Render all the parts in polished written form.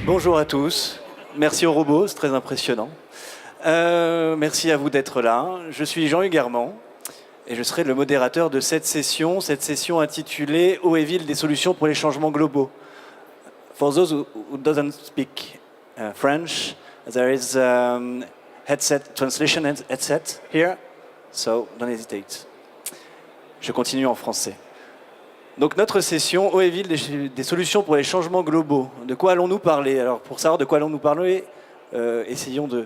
Bonjour à tous. Merci aux robots, c'est très impressionnant. Merci à vous d'être là. Je suis Jean-Hugues Herman et je serai le modérateur de cette session intitulée Eau et ville, des solutions pour les changements globaux. For those who doesn't speak French, there is translation headset here, so don't hesitate. Je continue en français. Donc notre session Eau et ville, des solutions pour les changements globaux. De quoi allons-nous parler? Alors pour savoir de quoi allons-nous parler, essayons de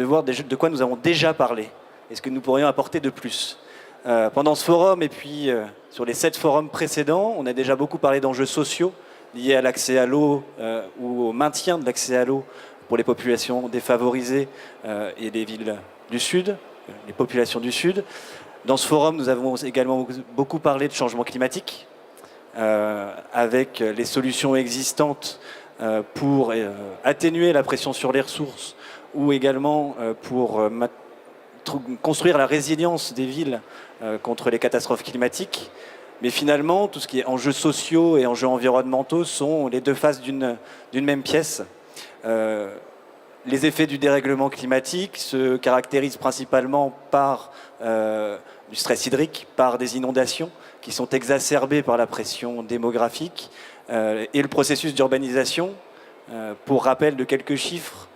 voir de quoi nous avons déjà parlé et ce que nous pourrions apporter de plus. Pendant ce forum et puis sur les 7 forums précédents, on a déjà beaucoup parlé d'enjeux sociaux liés à l'accès à l'eau ou au maintien de l'accès à l'eau pour les populations défavorisées et les villes du Sud, les populations du Sud. Dans ce forum, nous avons également beaucoup parlé de changement climatique, avec les solutions existantes pour atténuer la pression sur les ressources ou également pour construire la résilience des villes contre les catastrophes climatiques. Mais finalement, tout ce qui est enjeux sociaux et enjeux environnementaux sont les deux faces d'une même pièce. Les effets du dérèglement climatique se caractérisent principalement par du stress hydrique, par des inondations qui sont exacerbées par la pression démographique et le processus d'urbanisation. Pour rappel de quelques chiffres,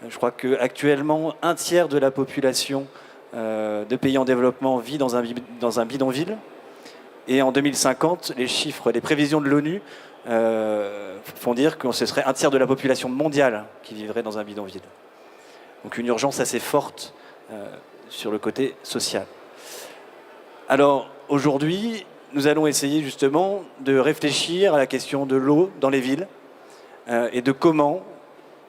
je crois qu'actuellement, un tiers de la population de pays en développement vit dans un bidonville. Et en 2050, les prévisions de l'ONU font dire que ce serait un tiers de la population mondiale qui vivrait dans un bidonville. Donc une urgence assez forte sur le côté social. Alors aujourd'hui, nous allons essayer justement de réfléchir à la question de l'eau dans les villes et de comment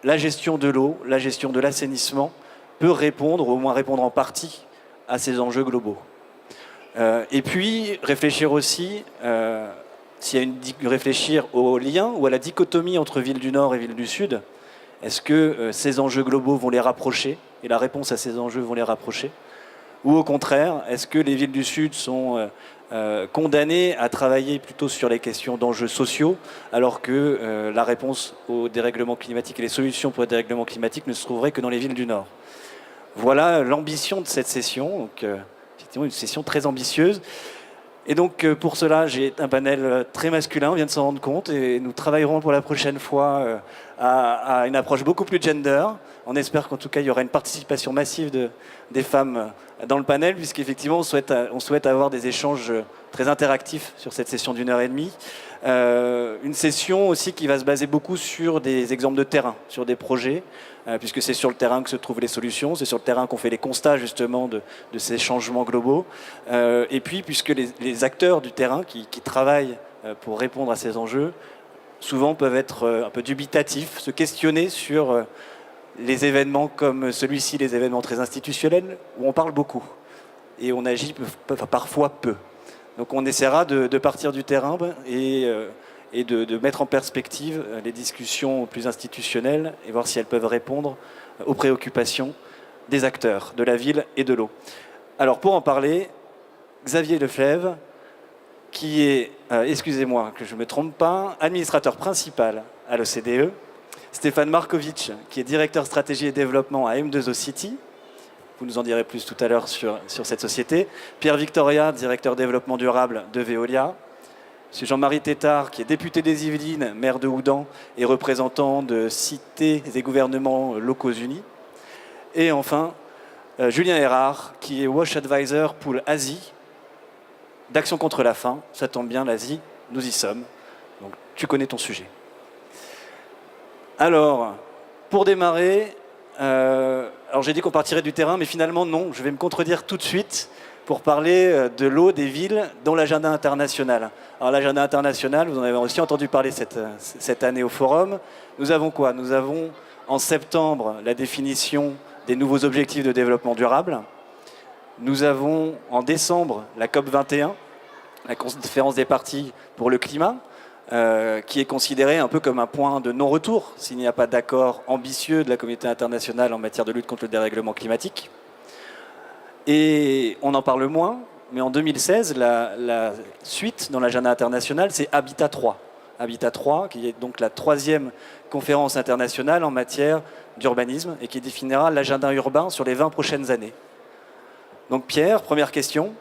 la gestion de l'eau, la gestion de l'assainissement peut répondre, ou au moins répondre en partie, à ces enjeux globaux. Et puis réfléchir aussi réfléchir au lien ou à la dichotomie entre villes du Nord et villes du Sud. Est-ce que ces enjeux globaux vont les rapprocher et la réponse à ces enjeux vont les rapprocher? Ou au contraire, est-ce que les villes du Sud sont condamnées à travailler plutôt sur les questions d'enjeux sociaux alors que la réponse au dérèglement climatique et les solutions pour le dérèglement climatique ne se trouveraient que dans les villes du Nord? Voilà l'ambition de cette session. Donc, effectivement, une session très ambitieuse. Et donc, pour cela, j'ai un panel très masculin, on vient de s'en rendre compte, et nous travaillerons pour la prochaine fois à une approche beaucoup plus gender. On espère qu'en tout cas, il y aura une participation massive des femmes dans le panel, puisqu'effectivement, on souhaite avoir des échanges très interactifs sur cette session d'1h30. Une session aussi qui va se baser beaucoup sur des exemples de terrain, sur des projets, puisque c'est sur le terrain que se trouvent les solutions, c'est sur le terrain qu'on fait les constats justement de ces changements globaux. Et puis, puisque les acteurs du terrain qui travaillent pour répondre à ces enjeux, souvent peuvent être un peu dubitatifs, se questionner sur les événements comme celui-ci, les événements très institutionnels, où on parle beaucoup et on agit parfois peu. Donc on essaiera de partir du terrain et de mettre en perspective les discussions plus institutionnelles et voir si elles peuvent répondre aux préoccupations des acteurs de la ville et de l'eau. Alors pour en parler, Xavier Leflaive, qui est, excusez-moi que je ne me trompe pas, administrateur principal à l'OCDE, Stéphane Markovic, qui est directeur stratégie et développement à M2O City, vous nous en direz plus tout à l'heure sur cette société, Pierre Victoria, directeur développement durable de Veolia, M. Jean-Marie Tétard, qui est député des Yvelines, maire de Houdan et représentant de cités et gouvernements locaux unis, et enfin Julien Erard, qui est WASH Advisor pour l'Asie, d'Action contre la faim. Ça tombe bien, l'Asie, nous y sommes. Donc tu connais ton sujet. Alors, pour démarrer, alors j'ai dit qu'on partirait du terrain, mais finalement non, je vais me contredire tout de suite pour parler de l'eau des villes dans l'agenda international. Alors l'agenda international, vous en avez aussi entendu parler cette année au forum. Nous avons quoi? Nous avons en septembre la définition des nouveaux objectifs de développement durable. Nous avons en décembre la COP21, la conférence des parties pour le climat, qui est considérée un peu comme un point de non-retour s'il n'y a pas d'accord ambitieux de la communauté internationale en matière de lutte contre le dérèglement climatique. Et on en parle moins, mais en 2016, la suite dans l'agenda international, c'est Habitat 3. Habitat 3, qui est donc la 3e conférence internationale en matière d'urbanisme et qui définira l'agenda urbain sur les 20 prochaines années. Donc Pierre, première question.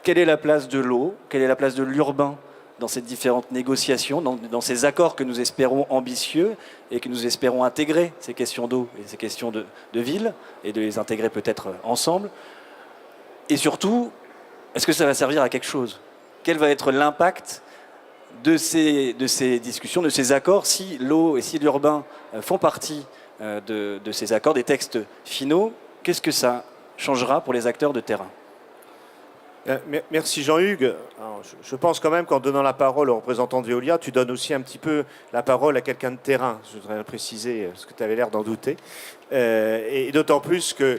Quelle est la place de l'eau? Quelle est la place de l'urbain dans ces différentes négociations, dans ces accords que nous espérons ambitieux et que nous espérons intégrer ces questions d'eau et ces questions de ville et de les intégrer peut-être ensemble? Et surtout, est-ce que ça va servir à quelque chose? Quel va être l'impact de ces discussions, de ces accords, si l'eau et si l'urbain font partie de ces accords, des textes finaux? Qu'est-ce que ça changera pour les acteurs de terrain? Merci Jean-Hugues. Je pense quand même qu'en donnant la parole au représentant de Veolia, tu donnes aussi un petit peu la parole à quelqu'un de terrain. Je voudrais préciser, parce que tu avais l'air d'en douter. Et d'autant plus que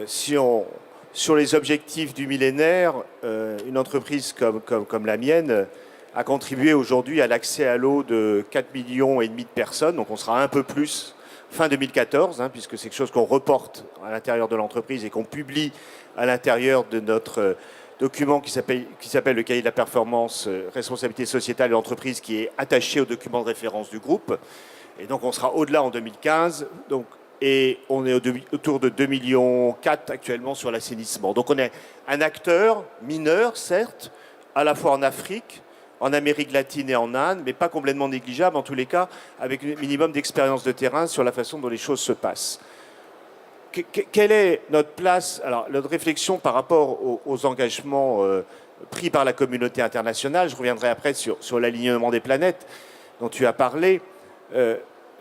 sur les objectifs du millénaire, une entreprise comme la mienne a contribué aujourd'hui à l'accès à l'eau de 4,5 millions de personnes. Donc on sera un peu plus fin 2014, puisque c'est quelque chose qu'on reporte à l'intérieur de l'entreprise et qu'on publie à l'intérieur de notre document qui s'appelle le cahier de la performance, responsabilité sociétale de l'entreprise, qui est attaché au document de référence du groupe. Et donc on sera au-delà en 2015. Et on est autour de 2,4 millions actuellement sur l'assainissement. Donc on est un acteur mineur, certes, à la fois en Afrique, en Amérique latine et en Inde, mais pas complètement négligeable, en tous les cas, avec un minimum d'expérience de terrain sur la façon dont les choses se passent. Quelle est notre place, alors notre réflexion par rapport aux engagements pris par la communauté internationale? Je reviendrai après sur l'alignement des planètes dont tu as parlé.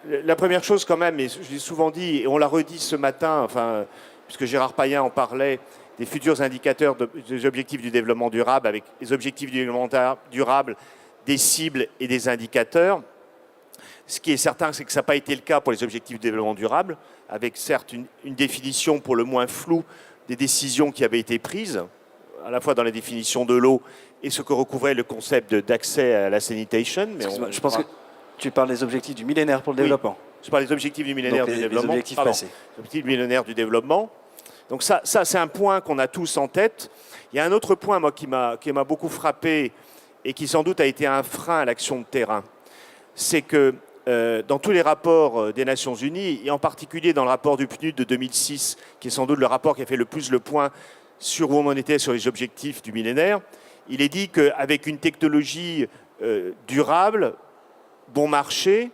La première chose quand même, et je l'ai souvent dit, et on l'a redit ce matin, puisque Gérard Payen en parlait, des futurs indicateurs des objectifs du développement durable, avec les objectifs du développement durable, des cibles et des indicateurs. Ce qui est certain, c'est que ça n'a pas été le cas pour les objectifs du développement durable, avec certes une définition pour le moins floue des décisions qui avaient été prises, à la fois dans la définition de l'eau et ce que recouvrait le concept d'accès à la sanitation. Je pense que tu parles des objectifs du millénaire pour le développement. Je parle des objectifs du millénaire du développement. Les objectifs passés. Les objectifs du millénaire du développement. Donc ça c'est un point qu'on a tous en tête. Il y a un autre point, moi, qui m'a beaucoup frappé et qui sans doute a été un frein à l'action de terrain. C'est que dans tous les rapports des Nations Unies, et en particulier dans le rapport du PNUD de 2006, qui est sans doute le rapport qui a fait le plus le point sur où on en était sur les objectifs du millénaire, il est dit qu'avec une technologie durable, bon marché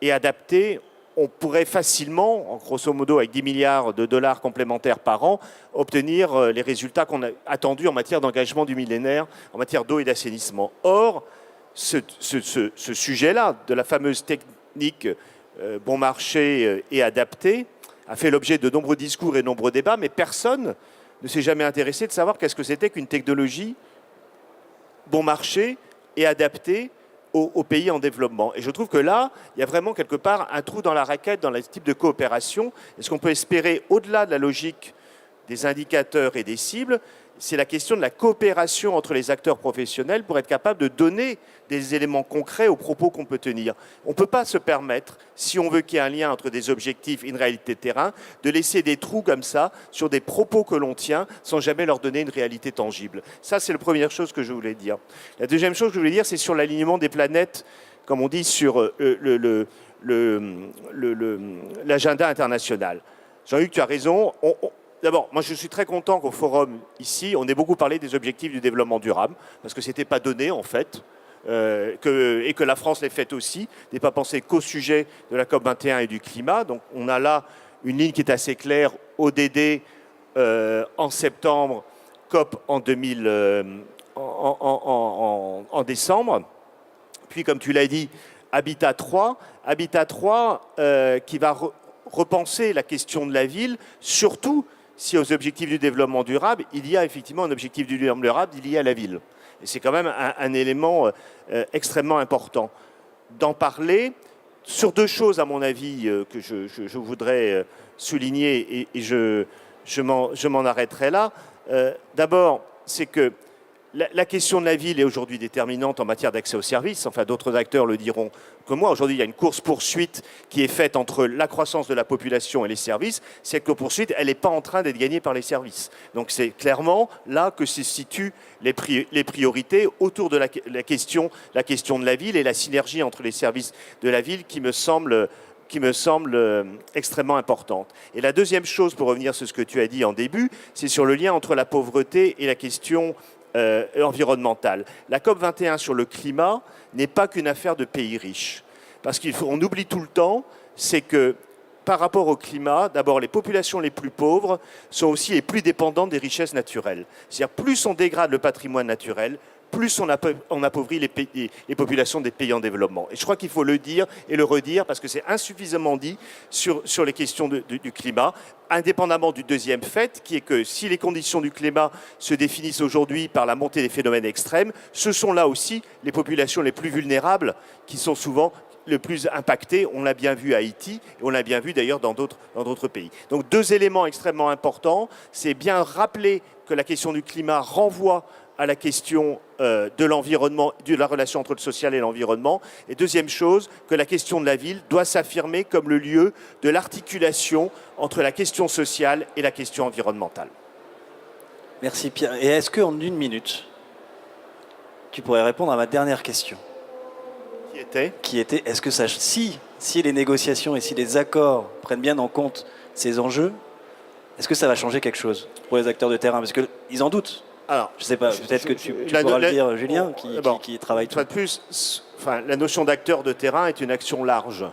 et adaptée, on pourrait facilement, en grosso modo avec 10 milliards de dollars complémentaires par an, obtenir les résultats qu'on a attendus en matière d'engagement du millénaire, en matière d'eau et d'assainissement. Or, ce sujet-là, de la fameuse technique bon marché et adaptée, a fait l'objet de nombreux discours et de nombreux débats, mais personne ne s'est jamais intéressé de savoir qu'est-ce que c'était qu'une technologie bon marché et adaptée aux pays en développement. Et je trouve que là, il y a vraiment quelque part un trou dans la raquette dans ce type de coopération. Est-ce qu'on peut espérer, au-delà de la logique des indicateurs et des cibles, c'est la question de la coopération entre les acteurs professionnels pour être capable de donner des éléments concrets aux propos qu'on peut tenir. On ne peut pas se permettre, si on veut qu'il y ait un lien entre des objectifs et une réalité de terrain, de laisser des trous comme ça sur des propos que l'on tient sans jamais leur donner une réalité tangible. Ça, c'est la première chose que je voulais dire. La deuxième chose que je voulais dire, c'est sur l'alignement des planètes, comme on dit, sur l'agenda international. Jean-Hugues, tu as raison. D'abord, moi je suis très content qu'au forum ici, on ait beaucoup parlé des objectifs du développement durable, parce que ce n'était pas donné en fait, et que la France l'ait fait aussi, n'est pas pensé qu'au sujet de la COP21 et du climat. Donc on a là une ligne qui est assez claire, ODD en septembre, COP en décembre. Puis comme tu l'as dit, Habitat 3 qui va repenser la question de la ville, surtout si aux objectifs du développement durable, il y a effectivement un objectif du développement durable lié à la ville. Et c'est quand même un élément extrêmement important. D'en parler sur deux choses, à mon avis, que je voudrais souligner, et je m'en arrêterai là. D'abord, c'est que La question de la ville est aujourd'hui déterminante en matière d'accès aux services. Enfin, d'autres acteurs le diront que moi. Aujourd'hui, il y a une course-poursuite qui est faite entre la croissance de la population et les services. Cette course-poursuite, elle n'est pas en train d'être gagnée par les services. Donc c'est clairement là que se situent les priorités autour de la question de la ville et la synergie entre les services de la ville qui me semble extrêmement importante. Et la deuxième chose, pour revenir sur ce que tu as dit en début, c'est sur le lien entre la pauvreté et la question environnementale. La COP21 sur le climat n'est pas qu'une affaire de pays riches. Parce qu'on oublie tout le temps, c'est que par rapport au climat, d'abord les populations les plus pauvres sont aussi les plus dépendantes des richesses naturelles. C'est-à-dire plus on dégrade le patrimoine naturel, plus on appauvrit les populations des pays en développement. Et je crois qu'il faut le dire et le redire parce que c'est insuffisamment dit sur les questions du climat, indépendamment du deuxième fait, qui est que si les conditions du climat se définissent aujourd'hui par la montée des phénomènes extrêmes, ce sont là aussi les populations les plus vulnérables qui sont souvent le plus impactées. On l'a bien vu à Haïti et on l'a bien vu d'ailleurs dans d'autres pays. Donc deux éléments extrêmement importants, c'est bien rappeler que la question du climat renvoie à la question de l'environnement, de la relation entre le social et l'environnement. Et deuxième chose, que la question de la ville doit s'affirmer comme le lieu de l'articulation entre la question sociale et la question environnementale. Merci Pierre. Et est-ce qu'en 1 minute, tu pourrais répondre à ma dernière question? Qui était, est-ce que si les négociations et si les accords prennent bien en compte ces enjeux, est-ce que ça va changer quelque chose pour les acteurs de terrain? Parce qu'ils en doutent. Alors, je ne sais pas, peut-être que tu pourras le dire, Julien, qui travaille tout. De plus, la notion d'acteur de terrain est une action large.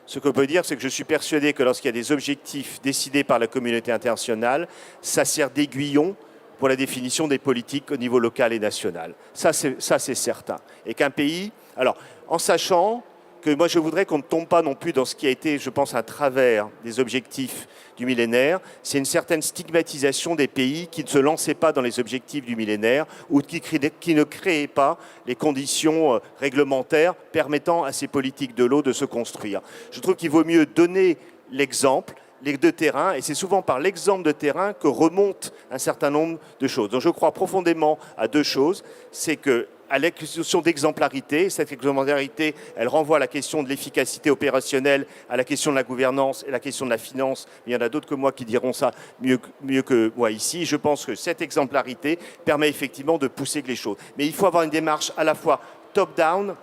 Ce qu'on peut dire, c'est que je suis persuadé que lorsqu'il y a des objectifs décidés par la communauté internationale, ça sert d'aiguillon pour la définition des politiques au niveau local et national. Ça, c'est certain. Et qu'un pays... Alors, en sachant que moi, je voudrais qu'on ne tombe pas non plus dans ce qui a été, je pense, un travers des objectifs du millénaire, c'est une certaine stigmatisation des pays qui ne se lançaient pas dans les objectifs du millénaire ou qui ne créaient pas les conditions réglementaires permettant à ces politiques de l'eau de se construire. Je trouve qu'il vaut mieux donner l'exemple de terrain, et c'est souvent par l'exemple de terrain que remontent un certain nombre de choses. Donc je crois profondément à deux choses, c'est que à la question d'exemplarité. Cette exemplarité, elle renvoie à la question de l'efficacité opérationnelle, à la question de la gouvernance et la question de la finance. Il y en a d'autres que moi qui diront ça mieux que moi ici. Je pense que cette exemplarité permet effectivement de pousser les choses. Mais il faut avoir une démarche à la fois top-down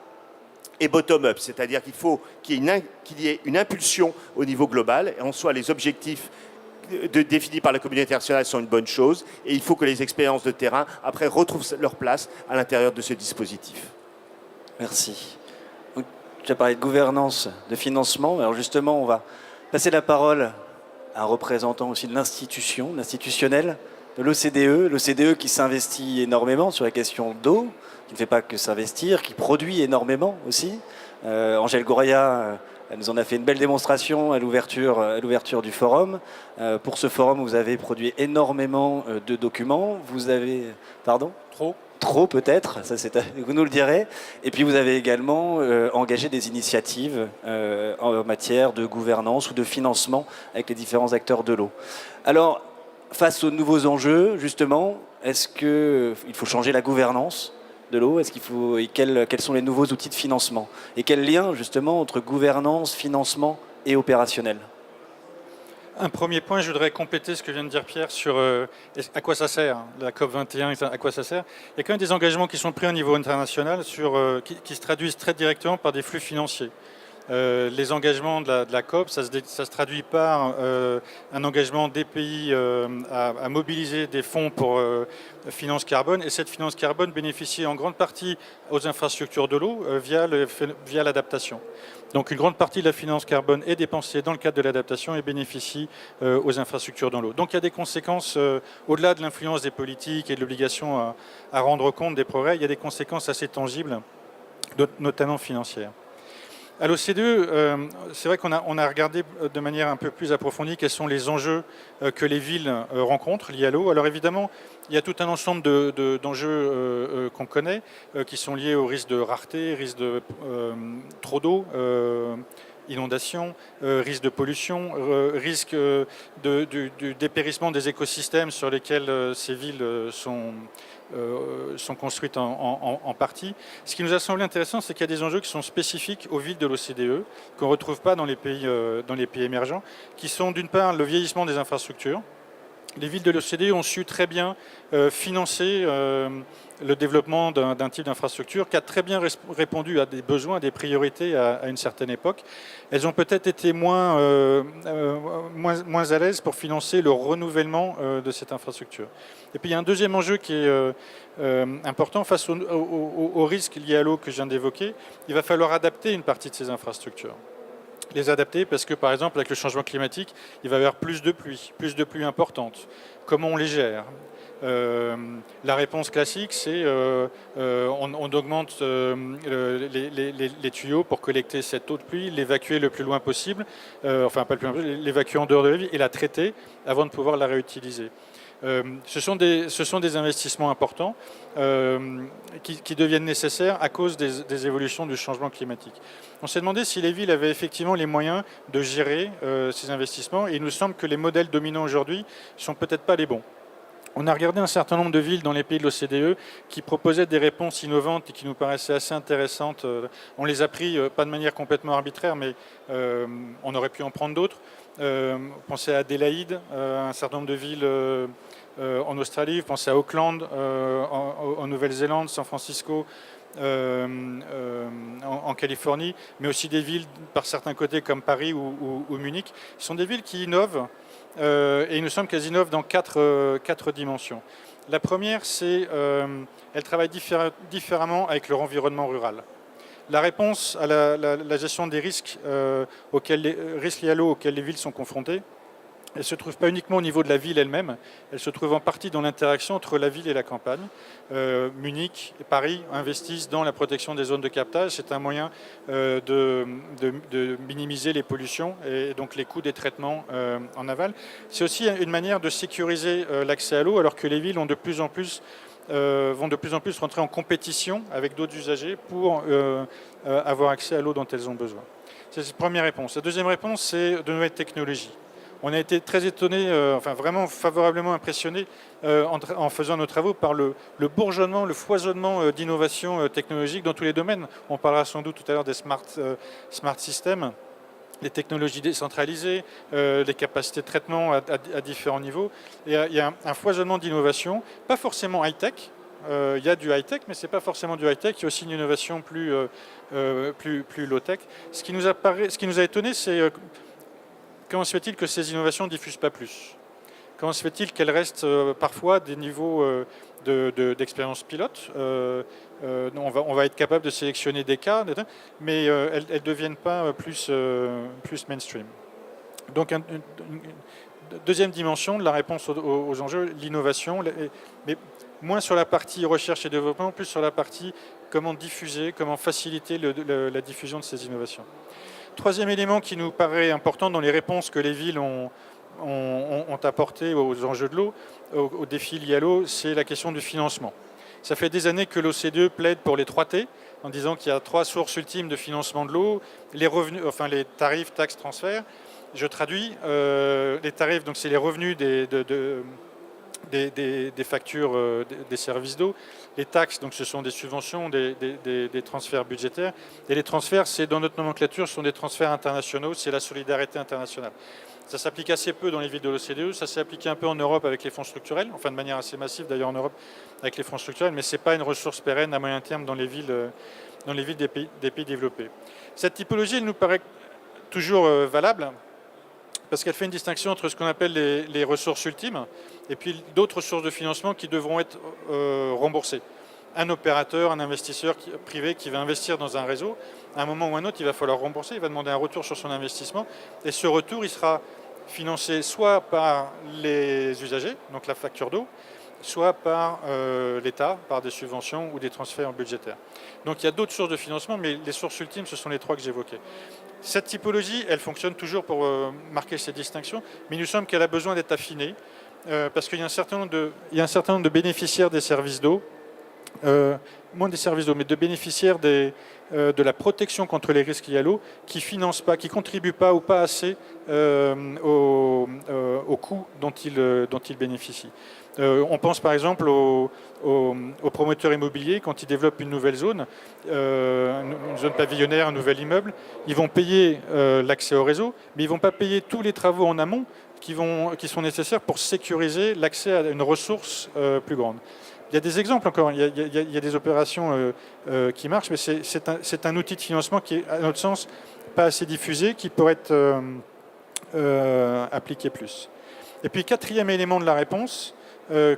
et bottom-up, c'est-à-dire qu'il faut qu'il y ait une impulsion au niveau global, et en soi les objectifs définis par la communauté internationale sont une bonne chose, et il faut que les expériences de terrain, après, retrouvent leur place à l'intérieur de ce dispositif. Merci. Tu as parlé de gouvernance, de financement. Alors justement, on va passer la parole à un représentant aussi de l'institutionnel, de l'OCDE. L'OCDE qui s'investit énormément sur la question d'eau, qui ne fait pas que s'investir, qui produit énormément aussi. Angèle Gouria, elle nous en a fait une belle démonstration à l'ouverture du forum. Pour ce forum, vous avez produit énormément de documents. Vous avez... Pardon ? Trop peut-être, vous nous le direz. Et puis vous avez également engagé des initiatives en matière de gouvernance ou de financement avec les différents acteurs de l'eau. Alors, face aux nouveaux enjeux, justement, est-ce qu'il faut changer la gouvernance de l'eau? Quels sont les nouveaux outils de financement? Et quel lien, justement, entre gouvernance, financement et opérationnel? Un premier point, je voudrais compléter ce que vient de dire Pierre sur à quoi ça sert, la COP21, à quoi ça sert. Il y a quand même des engagements qui sont pris au niveau international qui se traduisent très directement par des flux financiers. Les engagements de la COP, ça se traduit par un engagement des pays à mobiliser des fonds pour finance carbone, et cette finance carbone bénéficie en grande partie aux infrastructures de l'eau via l'adaptation. Donc une grande partie de la finance carbone est dépensée dans le cadre de l'adaptation et bénéficie aux infrastructures dans l'eau. Donc il y a des conséquences, au-delà de l'influence des politiques et de l'obligation à rendre compte des progrès, il y a des conséquences assez tangibles, notamment financières. À l'OCDE, c'est vrai qu'on a regardé de manière un peu plus approfondie quels sont les enjeux que les villes rencontrent liés à l'eau. Alors évidemment, il y a tout un ensemble d'enjeux qu'on connaît, qui sont liés au risque de rareté, risque de trop d'eau, inondation, risque de pollution, risque du dépérissement des écosystèmes sur lesquels ces villes sont construites en partie. Ce qui nous a semblé intéressant, c'est qu'il y a des enjeux qui sont spécifiques aux villes de l'OCDE, qu'on ne retrouve pas dans les pays émergents, qui sont d'une part le vieillissement des infrastructures. Les villes de l'OCDE ont su très bien financer le développement d'un type d'infrastructure qui a très bien répondu à des besoins, à des priorités à une certaine époque. Elles ont peut-être été moins à l'aise pour financer le renouvellement de cette infrastructure. Et puis il y a un deuxième enjeu qui est important face aux risques liés à l'eau que je viens d'évoquer. Il va falloir adapter une partie de ces infrastructures. Les adapter parce que, par exemple, avec le changement climatique, il va y avoir plus de pluie importante. Comment on les gère ? La réponse classique, c'est on augmente les tuyaux pour collecter cette eau de pluie, l'évacuer le plus loin possible, enfin pas le plus loin possible, l'évacuer en dehors de la ville et la traiter avant de pouvoir la réutiliser. Ce sont des investissements importants qui deviennent nécessaires à cause des évolutions du changement climatique. On s'est demandé si les villes avaient effectivement les moyens de gérer ces investissements et il nous semble que les modèles dominants aujourd'hui ne sont peut-être pas les bons. On a regardé un certain nombre de villes dans les pays de l'OCDE qui proposaient des réponses innovantes et qui nous paraissaient assez intéressantes. On les a pris, pas de manière complètement arbitraire, mais on aurait pu en prendre d'autres. Pensez à Adélaïde, un certain nombre de villes en Australie, pensez à Auckland, en Nouvelle-Zélande, San Francisco, en Californie, mais aussi des villes par certains côtés comme Paris ou Munich. Ce sont des villes qui innovent et il nous semble qu'elles innovent dans quatre dimensions. La première, c'est qu'elles travaillent différemment avec leur environnement rural. La réponse à la gestion des risques, risques liés à l'eau auxquels les villes sont confrontées, elle ne se trouve pas uniquement au niveau de la ville elle-même, elle se trouve en partie dans l'interaction entre la ville et la campagne. Munich et Paris investissent dans la protection des zones de captage. C'est un moyen de minimiser les pollutions et donc les coûts des traitements en aval. C'est aussi une manière de sécuriser l'accès à l'eau, alors que les villes vont de plus en plus rentrer en compétition avec d'autres usagers pour avoir accès à l'eau dont elles ont besoin. C'est la première réponse. La deuxième réponse, c'est de nouvelles technologies. On a été très étonnés, vraiment favorablement impressionnés en faisant nos travaux par le bourgeonnement, le foisonnement d'innovations technologiques dans tous les domaines. On parlera sans doute tout à l'heure des smart systems, les technologies décentralisées, les capacités de traitement à différents niveaux. Et il y a un foisonnement d'innovations, pas forcément high-tech. Il y a du high-tech, mais ce n'est pas forcément du high-tech. Il y a aussi une innovation plus low-tech. Ce qui nous a étonnés, c'est comment se fait-il que ces innovations ne diffusent pas plus ? Comment se fait-il qu'elles restent parfois des niveaux d'expérience pilote ? On va être capable de sélectionner des cas, mais elles ne deviennent pas plus mainstream. Donc, deuxième dimension de la réponse aux enjeux, l'innovation, mais moins sur la partie recherche et développement, plus sur la partie comment diffuser, comment faciliter la diffusion de ces innovations. Troisième élément qui nous paraît important dans les réponses que les villes ont apportées aux enjeux de l'eau, aux défis liés à l'eau, c'est la question du financement. Ça fait des années que l'OCDE plaide pour les 3 T, en disant qu'il y a 3 sources ultimes de financement de l'eau, les revenus, enfin les tarifs, taxes, transferts. Je traduis, les tarifs, donc c'est les revenus des factures des services d'eau. Les taxes, donc ce sont des subventions, des transferts budgétaires. Et les transferts, c'est dans notre nomenclature, ce sont des transferts internationaux, c'est la solidarité internationale. Ça s'applique assez peu dans les villes de l'OCDE, ça s'est appliqué un peu en Europe avec les fonds structurels, enfin de manière assez massive d'ailleurs en Europe avec les fonds structurels, mais ce n'est pas une ressource pérenne à moyen terme dans les villes des pays développés. Cette typologie, elle nous paraît toujours valable, parce qu'elle fait une distinction entre ce qu'on appelle les ressources ultimes et puis d'autres sources de financement qui devront être remboursées. Un opérateur, un investisseur privé qui va investir dans un réseau, à un moment ou à un autre, il va falloir rembourser, il va demander un retour sur son investissement et ce retour, il sera financé soit par les usagers, donc la facture d'eau, soit par l'État, par des subventions ou des transferts budgétaires. Donc il y a d'autres sources de financement, mais les sources ultimes, ce sont les 3 que j'évoquais. Cette typologie, elle fonctionne toujours pour marquer ces distinctions, mais il nous semble qu'elle a besoin d'être affinée, parce qu'il y a un certain nombre de bénéficiaires des services d'eau, moins des services d'eau, mais de bénéficiaires de la protection contre les risques liés à l'eau, qui financent pas, qui contribuent pas ou pas assez au coût dont ils bénéficient. On pense par exemple aux promoteurs immobiliers quand ils développent une nouvelle zone, une zone pavillonnaire, un nouvel immeuble. Ils vont payer l'accès au réseau, mais ils ne vont pas payer tous les travaux en amont qui sont nécessaires pour sécuriser l'accès à une ressource plus grande. Il y a des exemples encore, il y a des opérations qui marchent, mais c'est un outil de financement qui est, à notre sens, pas assez diffusé, qui pourrait être appliqué plus. Et puis, quatrième élément de la réponse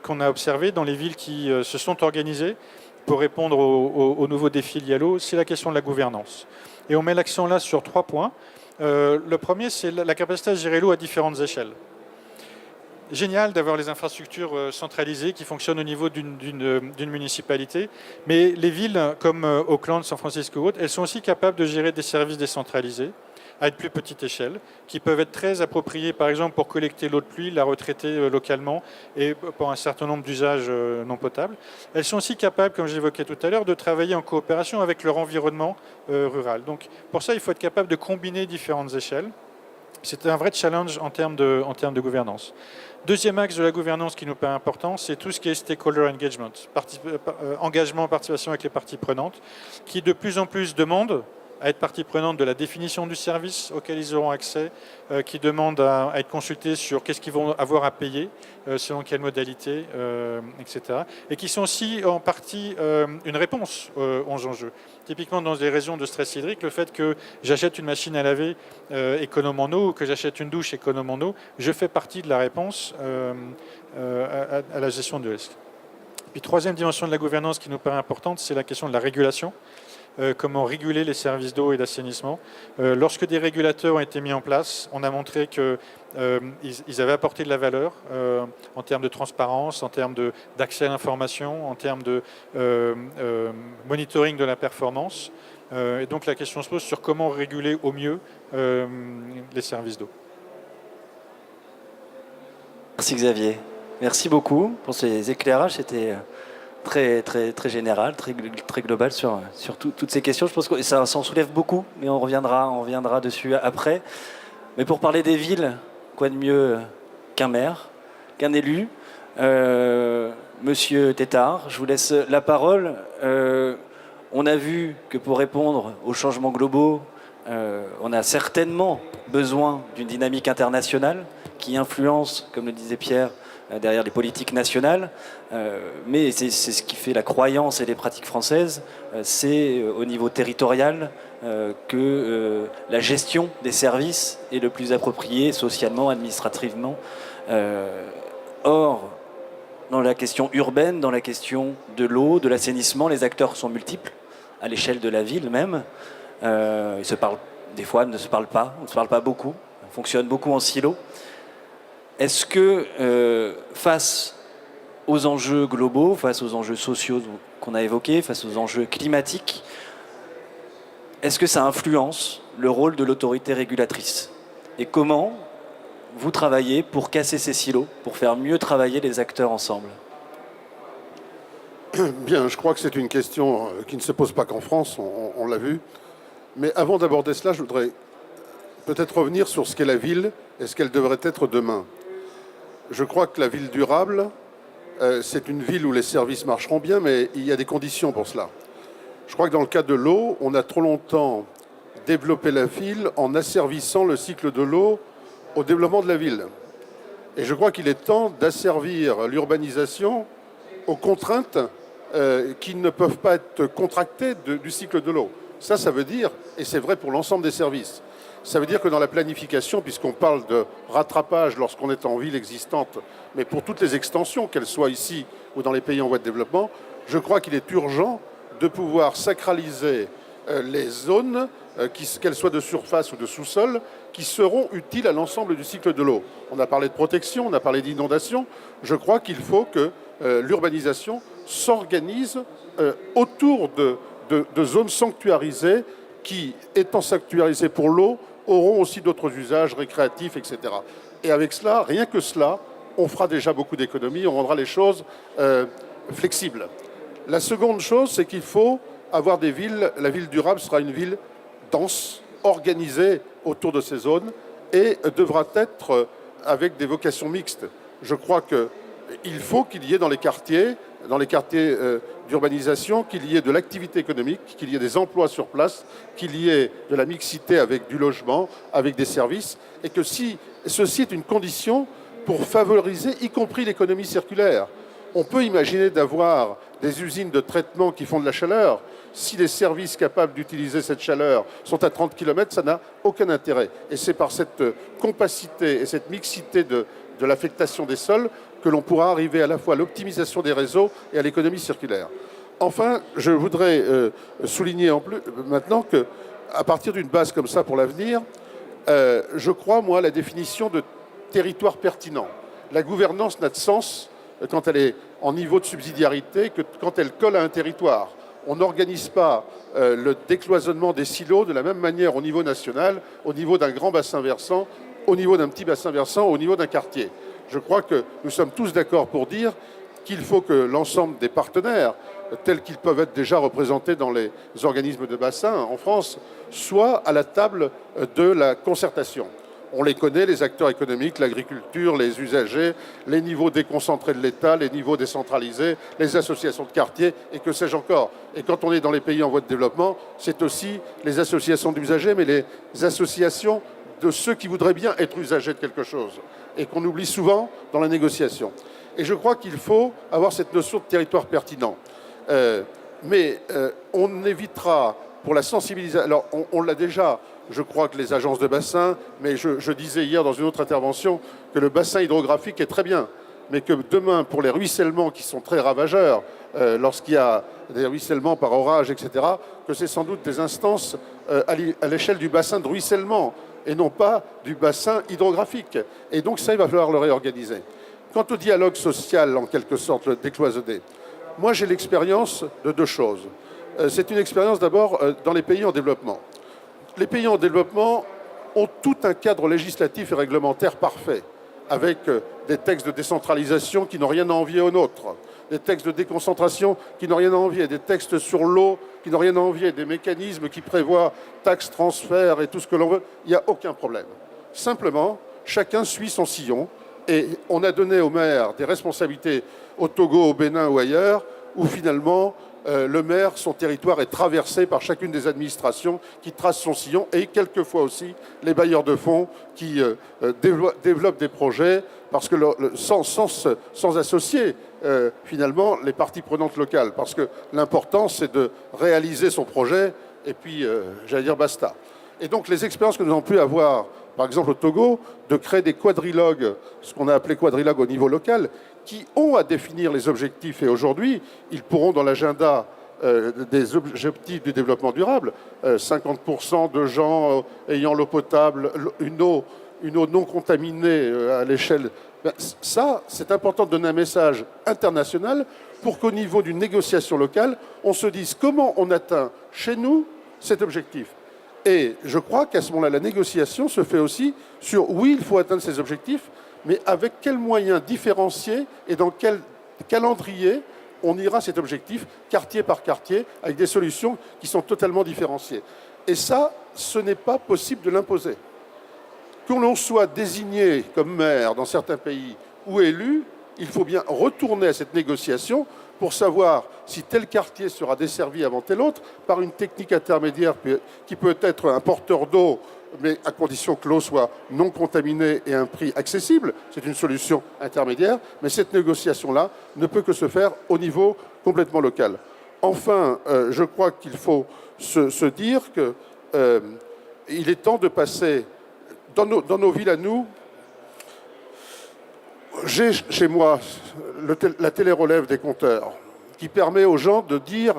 qu'on a observé dans les villes qui se sont organisées pour répondre aux nouveaux défis liés à l'eau, c'est la question de la gouvernance. Et on met l'accent là sur 3 points. Le premier, c'est la capacité à gérer l'eau à différentes échelles. Génial d'avoir les infrastructures centralisées qui fonctionnent au niveau d'une municipalité, mais les villes comme Auckland, San Francisco, elles sont aussi capables de gérer des services décentralisés à une plus petite échelle, qui peuvent être très appropriés, par exemple, pour collecter l'eau de pluie, la retraiter localement et pour un certain nombre d'usages non potables. Elles sont aussi capables, comme j'évoquais tout à l'heure, de travailler en coopération avec leur environnement rural. Donc, pour ça, il faut être capable de combiner différentes échelles. C'est un vrai challenge en termes de gouvernance. Deuxième axe de la gouvernance qui nous paraît important, c'est tout ce qui est stakeholder engagement, engagement, participation avec les parties prenantes, qui de plus en plus demandent à être partie prenante de la définition du service auquel ils auront accès, qui demandent à être consultés sur qu'est-ce qu'ils vont avoir à payer, selon quelle modalité, etc. Et qui sont aussi en partie une réponse aux enjeux. Typiquement dans des régions de stress hydrique, le fait que j'achète une machine à laver économe en eau ou que j'achète une douche économe en eau, je fais partie de la réponse à la gestion de risque. Puis troisième dimension de la gouvernance qui nous paraît importante, c'est la question de la régulation. Comment réguler les services d'eau et d'assainissement. Lorsque des régulateurs ont été mis en place, on a montré qu'ils avaient apporté de la valeur en termes de transparence, en termes d'accès à l'information, en termes de monitoring de la performance. Et donc la question se pose sur comment réguler au mieux les services d'eau. Merci Xavier. Merci beaucoup pour ces éclairages. C'était très général, très global sur toutes ces questions. Je pense que ça en soulève beaucoup, mais on reviendra dessus après. Mais pour parler des villes, quoi de mieux qu'un maire, qu'un élu, Monsieur Tétart, je vous laisse la parole. On a vu que pour répondre aux changements globaux, on a certainement besoin d'une dynamique internationale qui influence, comme le disait Pierre, derrière les politiques nationales, mais c'est ce qui fait la croyance et les pratiques françaises, c'est au niveau territorial que la gestion des services est le plus approprié socialement, administrativement. Or, dans la question urbaine, dans la question de l'eau, de l'assainissement, les acteurs sont multiples, à l'échelle de la ville même. Ils se parlent, des fois, ne se parlent pas, on ne se parle pas beaucoup, on fonctionne beaucoup en silo. Est-ce que face aux enjeux globaux, face aux enjeux sociaux qu'on a évoqués, face aux enjeux climatiques, est-ce que ça influence le rôle de l'autorité régulatrice? Et comment vous travaillez pour casser ces silos, pour faire mieux travailler les acteurs ensemble? Bien, je crois que c'est une question qui ne se pose pas qu'en France, on l'a vu. Mais avant d'aborder cela, je voudrais peut-être revenir sur ce qu'est la ville et ce qu'elle devrait être demain. Je crois que la ville durable, c'est une ville où les services marcheront bien, mais il y a des conditions pour cela. Je crois que dans le cas de l'eau, on a trop longtemps développé la ville en asservissant le cycle de l'eau au développement de la ville. Et je crois qu'il est temps d'asservir l'urbanisation aux contraintes qui ne peuvent pas être contractées du cycle de l'eau. Ça veut dire, et c'est vrai pour l'ensemble des services, ça veut dire que dans la planification, puisqu'on parle de rattrapage lorsqu'on est en ville existante, mais pour toutes les extensions, qu'elles soient ici ou dans les pays en voie de développement, je crois qu'il est urgent de pouvoir sacraliser les zones, qu'elles soient de surface ou de sous-sol, qui seront utiles à l'ensemble du cycle de l'eau. On a parlé de protection, on a parlé d'inondation. Je crois qu'il faut que l'urbanisation s'organise autour de zones sanctuarisées qui, étant sanctuarisées pour l'eau, auront aussi d'autres usages récréatifs, etc. Et avec cela, rien que cela, on fera déjà beaucoup d'économies, on rendra les choses flexibles. La seconde chose, c'est qu'il faut avoir des villes. La ville durable sera une ville dense, organisée autour de ces zones et devra être avec des vocations mixtes. Je crois qu'il faut qu'il y ait dans les quartiers d'urbanisation, qu'il y ait de l'activité économique, qu'il y ait des emplois sur place, qu'il y ait de la mixité avec du logement, avec des services, et que si ceci est une condition pour favoriser, y compris l'économie circulaire. On peut imaginer d'avoir des usines de traitement qui font de la chaleur. Si les services capables d'utiliser cette chaleur sont à 30 km, ça n'a aucun intérêt. Et c'est par cette compacité et cette mixité de l'affectation des sols que l'on pourra arriver à la fois à l'optimisation des réseaux et à l'économie circulaire. Enfin, je voudrais souligner maintenant qu'à partir d'une base comme ça pour l'avenir, je crois, moi, la définition de territoire pertinent. La gouvernance n'a de sens quand elle est en niveau de subsidiarité que quand elle colle à un territoire. On n'organise pas le décloisonnement des silos de la même manière au niveau national, au niveau d'un grand bassin versant, au niveau d'un petit bassin versant, au niveau d'un quartier. Je crois que nous sommes tous d'accord pour dire qu'il faut que l'ensemble des partenaires, tels qu'ils peuvent être déjà représentés dans les organismes de bassin en France, soient à la table de la concertation. On les connaît, les acteurs économiques, l'agriculture, les usagers, les niveaux déconcentrés de l'État, les niveaux décentralisés, les associations de quartier, et que sais-je encore. Et quand on est dans les pays en voie de développement, c'est aussi les associations d'usagers, mais les associations de ceux qui voudraient bien être usagers de quelque chose, et qu'on oublie souvent dans la négociation. Et je crois qu'il faut avoir cette notion de territoire pertinent. Mais on évitera, pour la sensibilisation... Alors, on l'a déjà... Je crois que les agences de bassin, mais je disais hier dans une autre intervention que le bassin hydrographique est très bien, mais que demain, pour les ruissellements qui sont très ravageurs, lorsqu'il y a des ruissellements par orage, etc., que c'est sans doute des instances à l'échelle du bassin de ruissellement et non pas du bassin hydrographique. Et donc ça, il va falloir le réorganiser. Quant au dialogue social, en quelque sorte, le décloisonné, moi j'ai l'expérience de deux choses. C'est une expérience d'abord dans les pays en développement. Les pays en développement ont tout un cadre législatif et réglementaire parfait, avec des textes de décentralisation qui n'ont rien à envier aux nôtres, des textes de déconcentration qui n'ont rien à envier, des textes sur l'eau qui n'ont rien à envier, des mécanismes qui prévoient taxes, transferts et tout ce que l'on veut. Il n'y a aucun problème. Simplement, chacun suit son sillon et on a donné aux maires des responsabilités au Togo, au Bénin ou ailleurs, où finalement le maire, son territoire est traversé par chacune des administrations qui tracent son sillon et quelquefois aussi les bailleurs de fonds qui développent des projets parce que sans associer finalement les parties prenantes locales, parce que l'important c'est de réaliser son projet et puis j'allais dire basta. Et donc les expériences que nous avons pu avoir, par exemple au Togo, de créer des quadrilogues, ce qu'on a appelé quadrilogues au niveau local, qui ont à définir les objectifs. Et aujourd'hui, ils pourront, dans l'agenda des objectifs du développement durable, 50% de gens ayant l'eau potable, une eau non contaminée à l'échelle... Ça, c'est important de donner un message international pour qu'au niveau d'une négociation locale, on se dise comment on atteint chez nous cet objectif. Et je crois qu'à ce moment-là, la négociation se fait aussi sur, oui, il faut atteindre ces objectifs, mais avec quels moyens différenciés et dans quel calendrier on ira à cet objectif, quartier par quartier, avec des solutions qui sont totalement différenciées. Et ça, ce n'est pas possible de l'imposer. Que l'on soit désigné comme maire dans certains pays ou élu, il faut bien retourner à cette négociation pour savoir si tel quartier sera desservi avant tel autre par une technique intermédiaire qui peut être un porteur d'eau, mais à condition que l'eau soit non contaminée et à un prix accessible. C'est une solution intermédiaire, mais cette négociation-là ne peut que se faire au niveau complètement local. Enfin, je crois qu'il faut se dire qu'il est temps de passer dans nos villes à nous. J'ai chez moi la télérelève des compteurs qui permet aux gens de dire